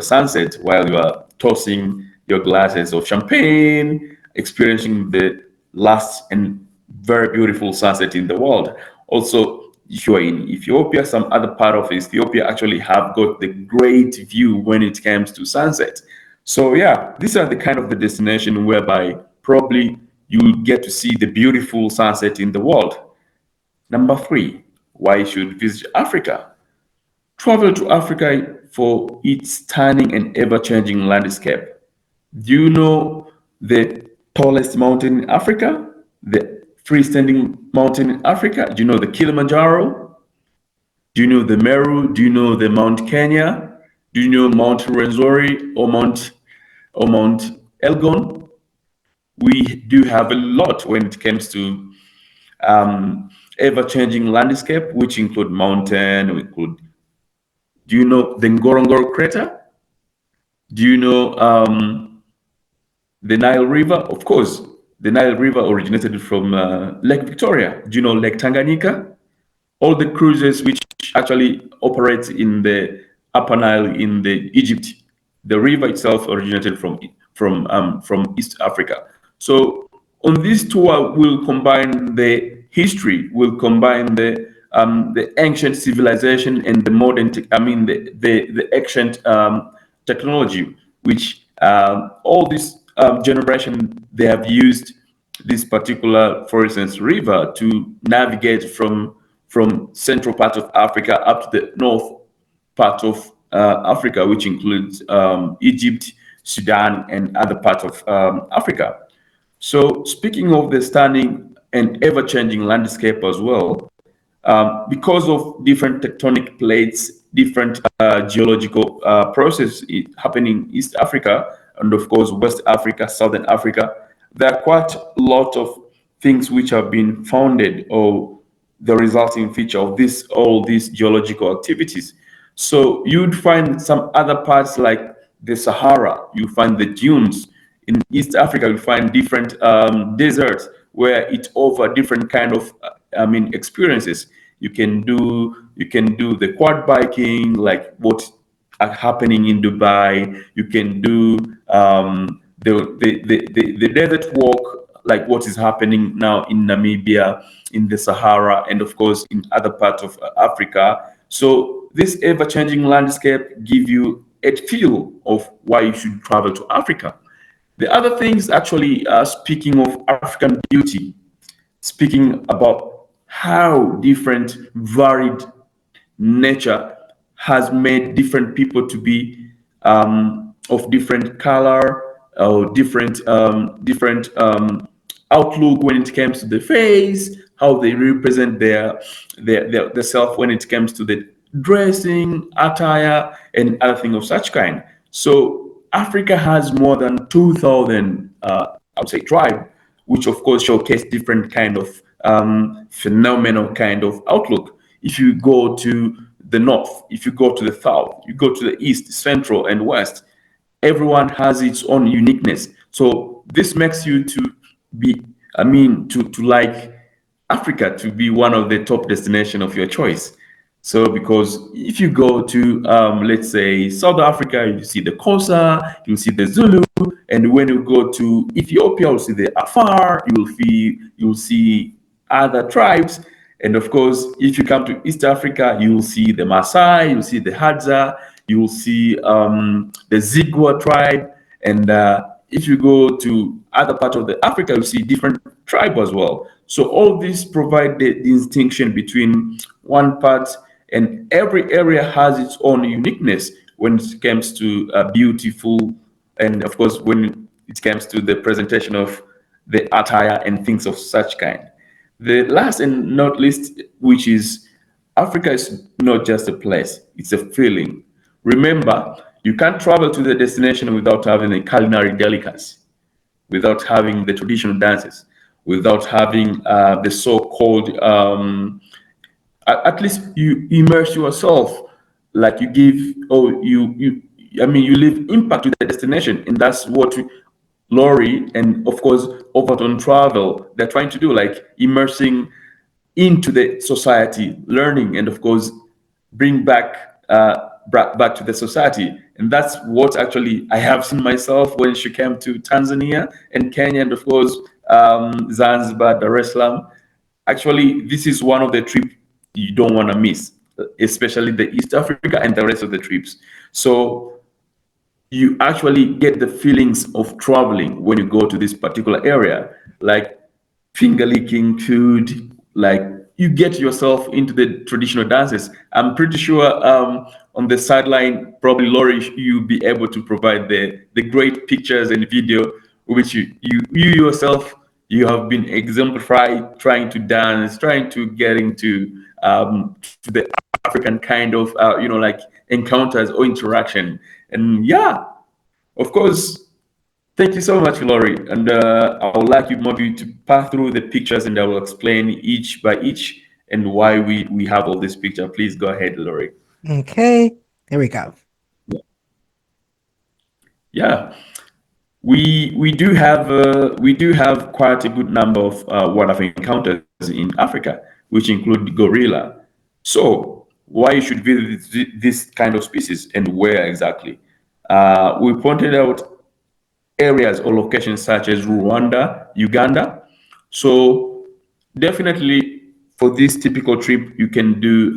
sunset while you are tossing your glasses of champagne, experiencing the last and very beautiful sunset in the world. Also, if you're in Ethiopia, some other part of Ethiopia actually have got the great view when it comes to sunset. So yeah, these are the kind of the destination whereby probably you get to see the beautiful sunset in the world. Number three, why you should visit Africa. Travel to Africa for its stunning and ever-changing landscape. Do you know the tallest mountain in Africa? The freestanding mountain in Africa? Do you know the Kilimanjaro? Do you know the Meru? Do you know the Mount Kenya? Do you know Mount Rwenzori or Mount Elgon? We do have a lot when it comes to ever-changing landscape, which include mountain. We include. Do you know the Ngorongoro crater? Do you know the Nile River? Of course, the Nile River originated from Lake Victoria. Do you know Lake Tanganyika? All the cruises which actually operate in the Upper Nile in the Egypt, the river itself originated from East Africa. So on this tour, we'll combine the history, we'll combine the ancient civilization and the modern, the ancient technology, which all this generation they have used this particular, for instance, river to navigate from central part of Africa up to the north part of Africa, which includes Egypt, Sudan, and other parts of Africa. So, speaking of the stunning and ever-changing landscape as well, because of different tectonic plates, different geological processes happening in East Africa, and of course West Africa, Southern Africa, there are quite a lot of things which have been founded or the resulting feature of this all these geological activities. So you'd find some other parts like the Sahara, you find the dunes. In East Africa, you find different deserts where it offer different kind of experiences. You can do the quad biking, like what are happening in Dubai. You can do the desert walk, like what is happening now in Namibia, in the Sahara, and of course in other parts of Africa. So this ever-changing landscape give you a feel of why you should travel to Africa. The other things actually, speaking of African beauty, speaking about how different, varied nature has made different people to be of different color or different outlook when it comes to the face, how they represent their self when it comes to the dressing, attire, and other things of such kind. So Africa has more than 2,000, I would say, tribe, which of course showcase different kind of phenomenal kind of outlook. If you go to the north, if you go to the south, you go to the east, central, and west, everyone has its own uniqueness. So this makes you to be, to like Africa to be one of the top destination of your choice. So because if you go to let's say South Africa, you see the Xhosa, you see the Zulu, and when you go to Ethiopia, you'll see the Afar, you'll see other tribes. And of course, if you come to East Africa, you'll see the Maasai, you'll see the Hadza, you'll see the Zigwa tribe. And if you go to other parts of the Africa, you see different tribe as well. So all these provide the distinction between one part, and every area has its own uniqueness when it comes to beautiful, and of course when it comes to the presentation of the attire and things of such kind. The last and not least, which is Africa is not just a place, it's a feeling. Remember, you can't travel to the destination without having a culinary delicacy, without having the traditional dances, without having the so-called, at least you immerse yourself, like you give, oh, you leave impact to the destination, and that's what Lori and of course Overton Travel they're trying to do, like immersing into the society, learning, and of course bring back to the society. And that's what actually I have seen myself when she came to Tanzania and Kenya, and of course Zanzibar, Dar es Salaam. Actually, this is one of the trips you don't want to miss, especially the East Africa and the rest of the trips. So you actually get the feelings of traveling when you go to this particular area, like finger licking food, like you get yourself into the traditional dances. I'm pretty sure on the sideline, probably Laurie, you'll be able to provide the great pictures and video, which you yourself, you have been exemplified trying to dance, trying to get to the African kind of like encounters or interaction. And yeah, of course, thank you so much, Laurie. And I would like you maybe to pass through the pictures, and I will explain each by each and why we have all this picture. Please go ahead, Laurie. Okay, there we go. Yeah, we do have quite a good number of wildlife encounters in Africa, which include gorilla. So why you should visit this kind of species and where exactly? We pointed out areas or locations such as Rwanda, Uganda. So definitely for this typical trip, you can do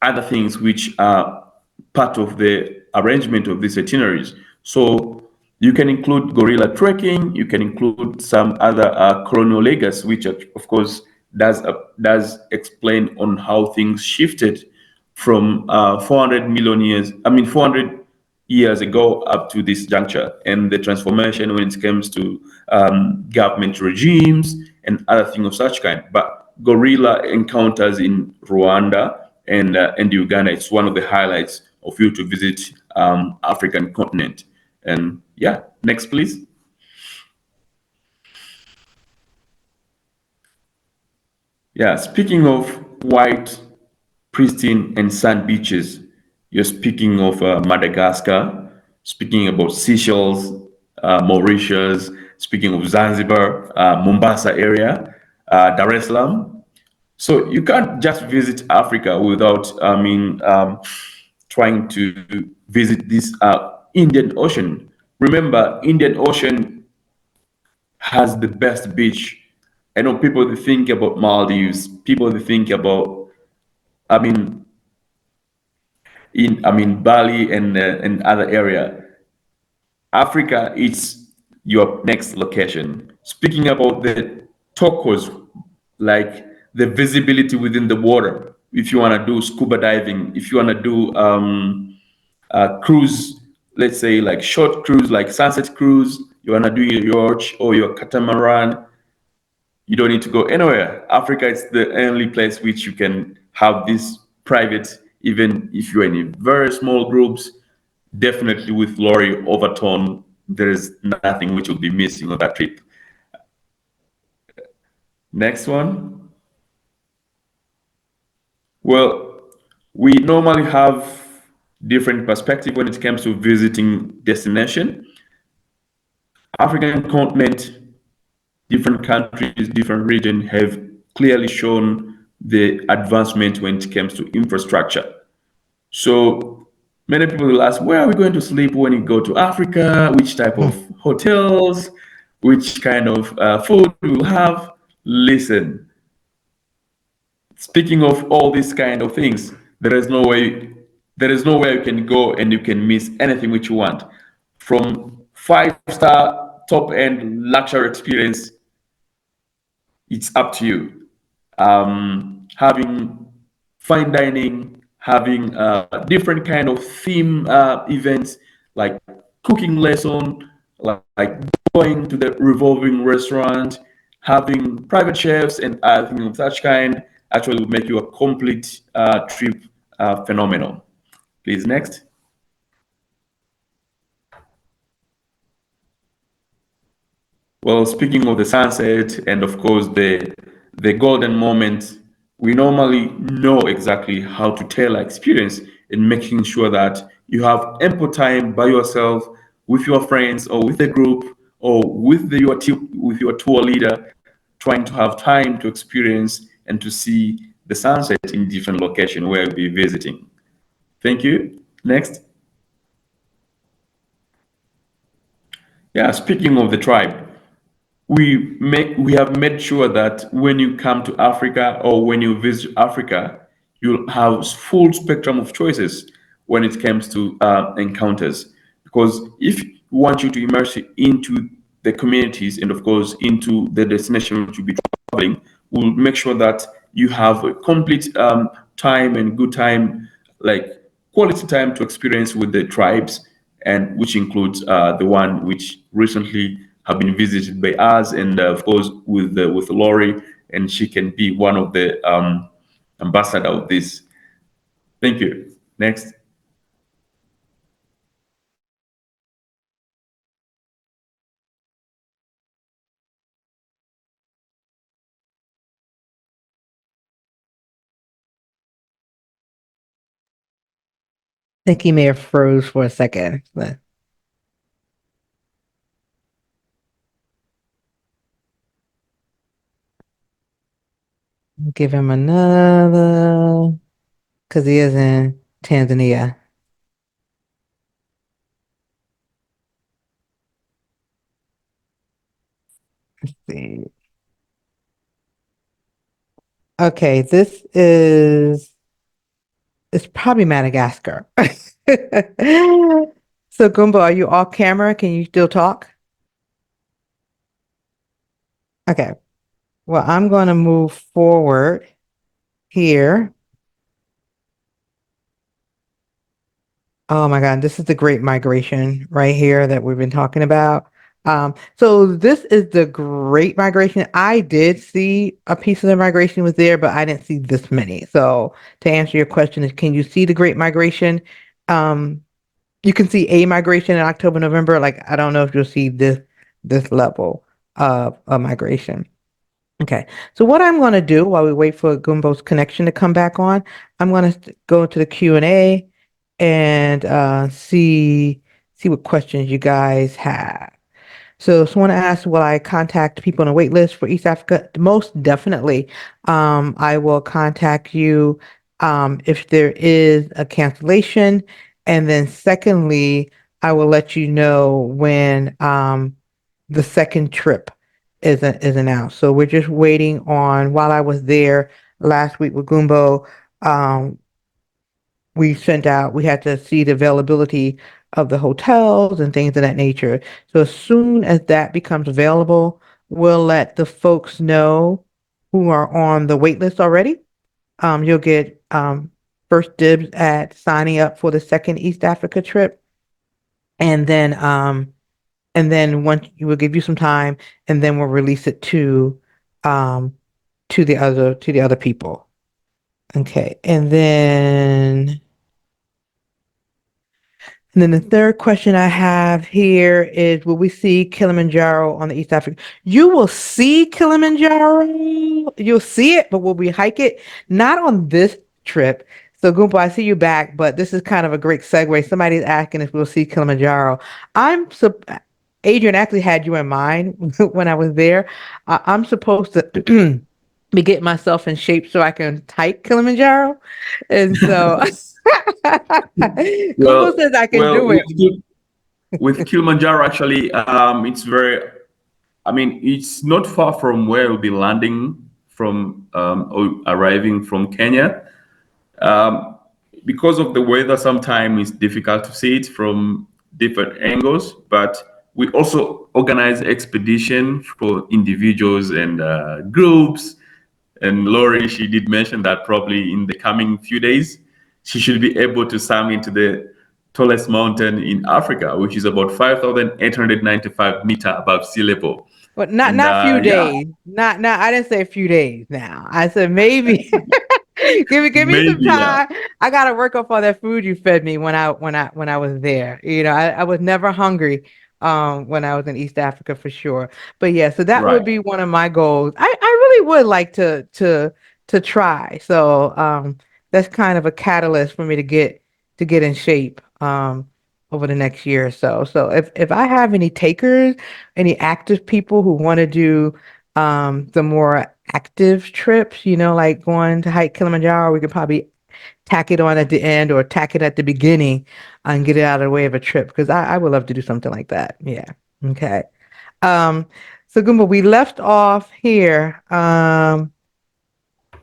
other things which are part of the arrangement of these itineraries. So you can include gorilla trekking. You can include some other colonial legacy, which of course does explain on how things shifted from 400 million years. I mean, 400 years ago up to this juncture, and the transformation when it comes to government regimes and other things of such kind. But gorilla encounters in Rwanda and Uganda, it's one of the highlights of you to visit African continent. And yeah, next please. Yeah, speaking of white, pristine, and sand beaches, you're speaking of Madagascar, speaking about Seychelles, Mauritius, speaking of Zanzibar, Mombasa area, Dar es Salaam. So you can't just visit Africa without, trying to visit this Indian Ocean. Remember, Indian Ocean has the best beach. I know people that think about Maldives, people that think about, I mean, Bali and other area. Africa is your next location. Speaking about the turquoise, like the visibility within the water. If you want to do scuba diving, if you want to do cruise, let's say like short cruise, like sunset cruise, you want to do your yacht or your catamaran, you don't need to go anywhere. Africa is the only place which you can have this private, even if you're in very small groups. Definitely with Laurie Overton, there is nothing which will be missing on that trip. Next one. Well, we normally have different perspective when it comes to visiting destination. African continent, different countries, different regions have clearly shown the advancement when it comes to infrastructure. So many people will ask, where are we going to sleep when you go to Africa? Which type of hotels? Which kind of food we will have? Listen, speaking of all these kind of things, there is no way you can go and you can miss anything which you want. From five-star top end luxury experience, it's up to you. Having fine dining, having different kind of theme events like cooking lesson, like going to the revolving restaurant, having private chefs and things of such kind actually will make you a complete trip phenomenal. Please, next. Well, speaking of the sunset and of course the golden moment, we normally know exactly how to tell our experience in making sure that you have ample time by yourself with your friends or with the group or with with your tour leader, trying to have time to experience and to see the sunset in different location where you'll be visiting. Thank you. Next. Yeah, speaking of the tribe, we have made sure that when you come to Africa or when you visit Africa, you'll have full spectrum of choices when it comes to encounters. Because if we want you to immerse into the communities and of course into the destination which you'll be traveling, we'll make sure that you have a complete time and good time, like quality time to experience with the tribes, and which includes the one which recently have been visited by us, and of course with Lori, and she can be one of the ambassador of this. Thank you. Next. Think he may have froze for a second. But give him another, because he is in Tanzania. Let's see. Okay, this is it's probably Madagascar. So Gumbo, are you off camera? Can you still talk? Okay. Well, I'm going to move forward here. Oh my God, this is the Great Migration right here that we've been talking about. So this is the Great Migration. I did see a piece of the migration was there, but I didn't see this many. So to answer your question is, can you see the Great Migration? Um, you can see a migration in October, November. Like I don't know if you'll see this level of a migration. Okay. So what I'm going to do while we wait for Gumbo's connection to come back on, I'm going to go into the Q&A and see what questions you guys have. So someone asked, will I contact people on a wait list for East Africa? Most definitely. I will contact you if there is a cancellation. And then secondly, I will let you know when the second trip is announced. So we're just waiting on, while I was there last week with Gumbo, um, we had to see the availability of the hotels and things of that nature. So as soon as that becomes available, we'll let the folks know who are on the wait list already. You'll get first dibs at signing up for the second East Africa trip. And then once you will give you some time and then we'll release it um to the other people. Okay. And then the third question I have here is, will we see Kilimanjaro on the East Africa? You will see Kilimanjaro. You'll see it, but will we hike it? Not on this trip. So Goomba, I see you back, but this is kind of a great segue. Somebody's asking if we'll see Kilimanjaro. I'm so Adrian actually had you in mind when I was there. I'm supposed to be getting myself in shape so I can hike Kilimanjaro. And so Google Well, says I can well, do it. with Kilimanjaro, actually, it's very. I mean, it's not far from where we'll be landing from or arriving from Kenya. Um, because of the weather, sometimes it's difficult to see it from different angles. But we also organize expedition for individuals and groups. And Lori, she did mention that probably in the coming few days, she should be able to summit to the tallest mountain in Africa, which is about 5,895 meters above sea level. But not And not few yeah, days. Not I didn't say a few days now. I said maybe. Give me some maybe, yeah, time. I gotta work up on that food you fed me when I was there. I was never hungry when I was in East Africa for sure. But yeah, so that would right. be one of my goals. I really would like to try. So that's kind of a catalyst for me to get in shape over the next year or so. So if I have any takers, any active people who want to do the more active trips, like going to hike Kilimanjaro, we could probably tack it on at the end or tack it at the beginning and get it out of the way of a trip because I would love to do something like that. Yeah. Okay. Um, so Gumba, we left off here. Let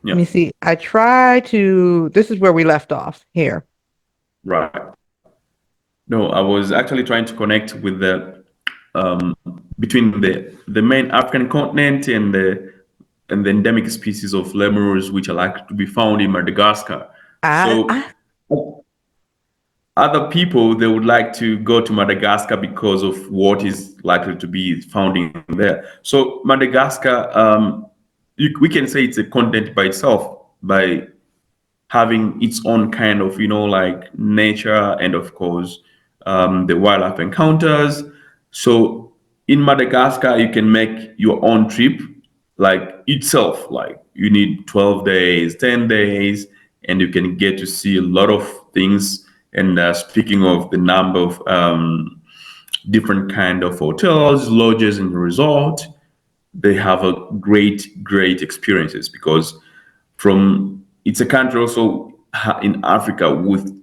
Yeah, me see. This is where we left off here. right. No, I was actually trying to connect with the um, between the main African continent and the endemic species of lemurs, which are likely to be found in Madagascar. I, So I other people, they would like to go to Madagascar because of what is likely to be found in there. So Madagascar, we can say it's a continent by itself by having its own kind of, like nature and of course the wildlife encounters. So in Madagascar, you can make your own trip like itself. Like you need 12 days, 10 days, and you can get to see a lot of things. And speaking of the number of different kind of hotels, lodges, and resort, they have a great experiences because from it's a country also in Africa with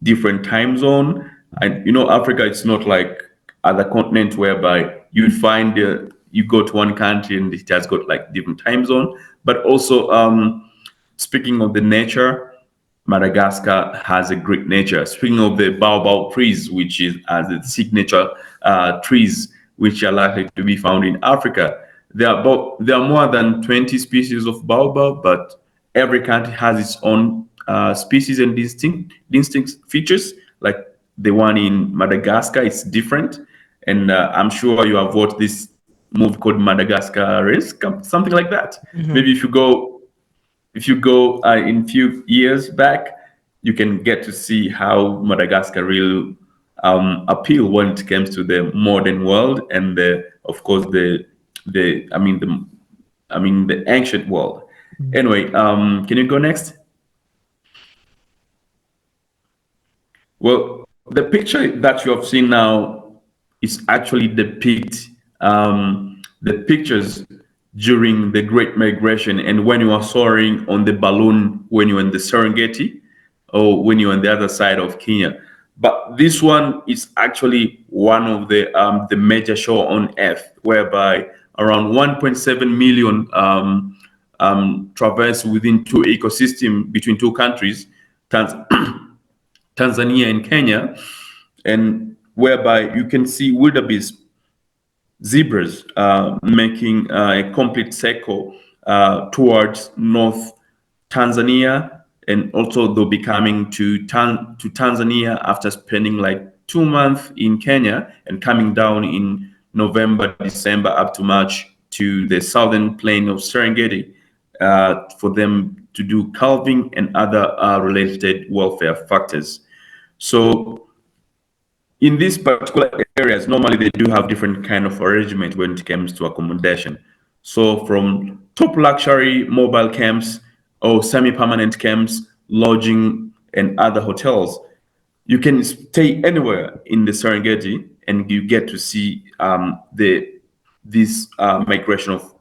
different time zone. And Africa, it's not like other continents whereby you'd find you go to one country and it has got like different time zone. But also speaking of the nature, Madagascar has a great nature. Speaking of the baobab trees, which is as the signature trees, which are likely to be found in Africa, there are more than 20 species of baobab, but every country has its own species and distinct features. Like the one in Madagascar, it's different, and I'm sure you have watched this movie called Madagascar Risk, something like that. mhm. Maybe if you go in few years back, you can get to see how Madagascar will appeal when it comes to the modern world and of course the I mean, the ancient world. Mm. Anyway, can you go next? Well, the picture that you have seen now is actually depict the pictures during the Great Migration and when you are soaring on the balloon when you're in the Serengeti or when you're on the other side of Kenya. But this one is actually one of the major show on Earth, whereby around 1.7 million traverse within two ecosystem between two countries. Tanz- Tanzania and Kenya, and whereby you can see wildebeest zebras making a complete circle towards North Tanzania, and also they'll be coming to Tanzania after spending like 2 months in Kenya and coming down in November, December up to March to the southern plain of Serengeti for them to do calving and other related welfare factors. So in these particular areas, normally they do have different kind of arrangement when it comes to accommodation. So from top luxury mobile camps or semi-permanent camps, lodging and other hotels, you can stay anywhere in the Serengeti and you get to see the this migration of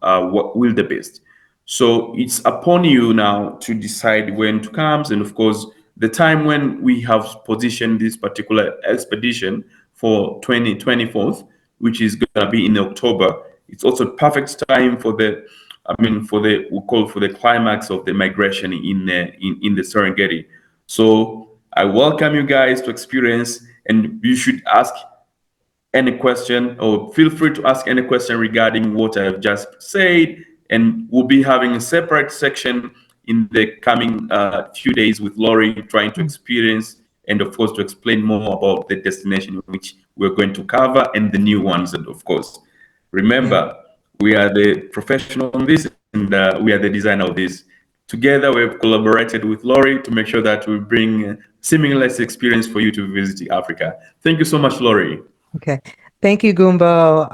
wildebeest. So it's upon you now to decide when to come, and of course, the time when we have positioned this particular expedition for 2024, which is going to be in October. It's also perfect time for we call for the climax of the migration in the Serengeti. So I welcome you guys to experience, and you should ask any question or feel free to ask any question regarding what I've just said. And we'll be having a separate section in the coming few days with Laurie trying to experience and, of course, to explain more about the destination which we're going to cover and the new ones. And, of course, Yeah. remember, we are the professional on this and we are the designer of this. Together, we've collaborated with Laurie to make sure that we bring seamless experience for you to visit Africa. Thank you so much, Laurie. Okay. Thank you, Gumbo,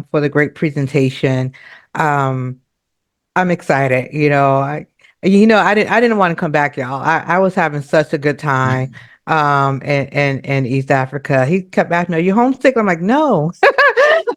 for the great presentation. Um, I'm excited. I didn't want to come back, y'all. I was having such a good time, in East Africa. He kept asking me, "Are you homesick?" I'm like, "No,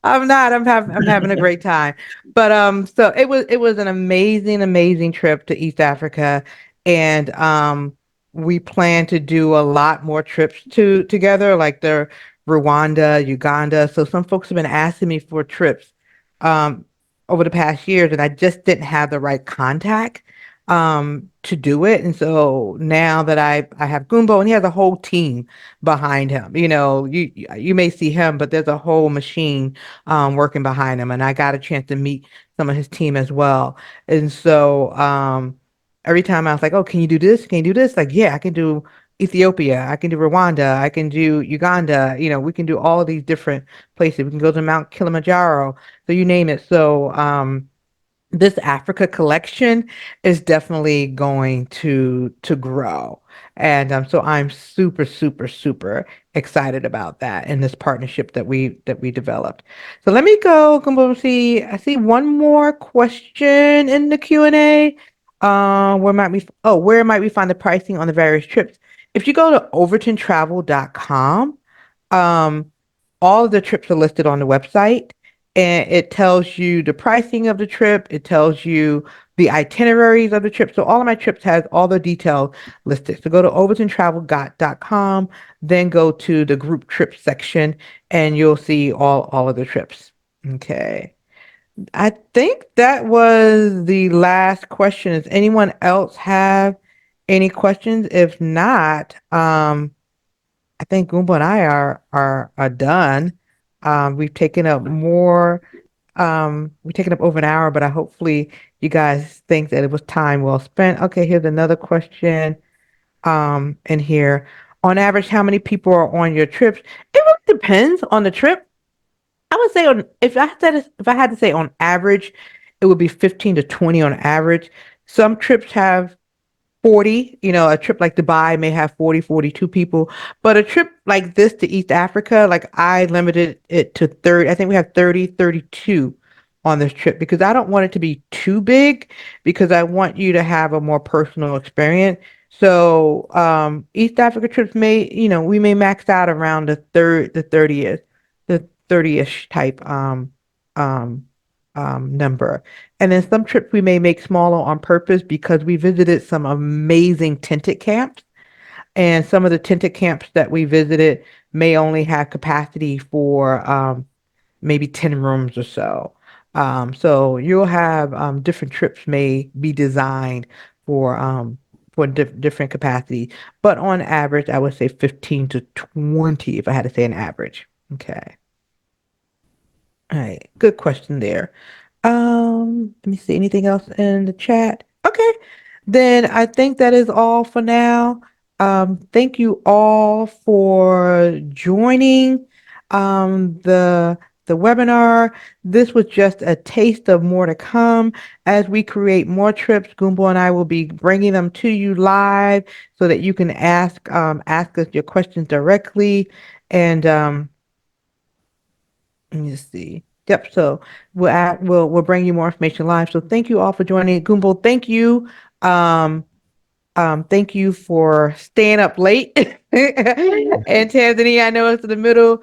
I'm not. I'm having a great time." But so it was an amazing trip to East Africa, and we plan to do a lot more trips together, like the Rwanda, Uganda. So some folks have been asking me for trips. Um, over the past years, and I just didn't have the right contact to do it. And so now that I have Gumbo, and he has a whole team behind him. You may see him, but there's a whole machine working behind him. And I got a chance to meet some of his team as well. And so every time I was like, "Oh, can you do this? Can you do this?" Like, yeah, I can do Ethiopia, I can do Rwanda, I can do Uganda. We can do all of these different places. We can go to Mount Kilimanjaro, so you name it. So this Africa collection is definitely going to grow. And so I'm super excited about that and this partnership that we developed. So let me go see. I see one more question in the Q&A. Where might we find the pricing on the various trips? If you go to overtontravel.com, um, all of the trips are listed on the website, and it tells you the pricing of the trip. It tells you the itineraries of the trip. So all of my trips has all the details listed. So go to overtontravel.com, then go to the group trip section, and you'll see all of the trips. Okay. I think that was the last question. Does anyone else have any questions? If not, I think Goomba and I are done. We've taken up over an hour, but I hopefully you guys think that it was time well spent. Okay, here's another question in here. On average, how many people are on your trips? It really depends on the trip. I would say if I had to say on average, it would be 15 to 20 on average. Some trips have 40, a trip like Dubai may have 40, 42 people, but a trip like this to East Africa, like I limited it to 30. I think we have 30, 32 on this trip because I don't want it to be too big because I want you to have a more personal experience. So East Africa trips may, we may max out around the 30th, the 30ish type um number. And then some trips we may make smaller on purpose because we visited some amazing tented camps. And some of the tented camps that we visited may only have capacity for maybe 10 rooms or so. So you'll have different trips may be designed for different capacity, but on average, I would say 15 to 20 if I had to say an average. Okay. All right. Good question there. Let me see anything else in the chat. Okay. Then I think that is all for now. Thank you all for joining the webinar. This was just a taste of more to come. As we create more trips, Gumbo and I will be bringing them to you live so that you can ask us your questions directly. And let me see. Yep. So we'll bring you more information live. So thank you all for joining. Gumbo, thank you. Um, thank you for staying up late. And Tanzania, I know it's the middle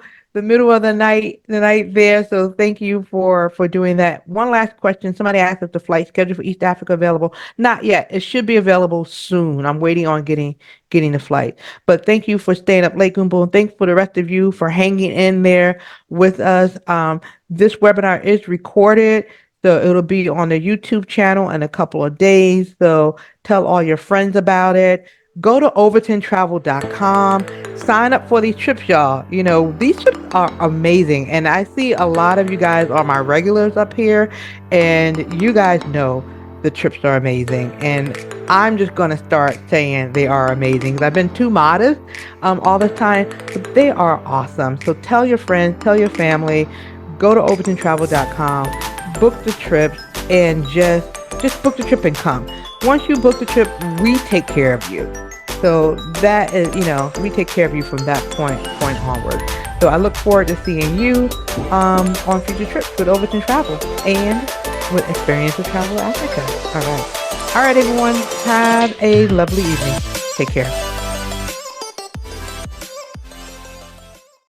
of the night there. So thank you for doing that. One last question. Somebody asked if the flight schedule for East Africa available. Not yet. It should be available soon. I'm waiting on getting the flight. But thank you for staying up late, Gumbo, and thanks for the rest of you for hanging in there with us. This webinar is recorded. So it'll be on the YouTube channel in a couple of days. So tell all your friends about it. Go to overtontravel.com. Sign up for these trips, y'all. These trips are amazing. And I see a lot of you guys are my regulars up here. And you guys know the trips are amazing. And I'm just going to start saying they are amazing. 'Cause I've been too modest all this time, but they are awesome. So tell your friends, tell your family, go to overtontravel.com, book the trips, and just book the trip and come. Once you book the trip, we take care of you. So that is, we take care of you from that point onward. So I look forward to seeing you on future trips with Overton Travel and with Experience of Travel Africa. All right. All right, everyone. Have a lovely evening. Take care.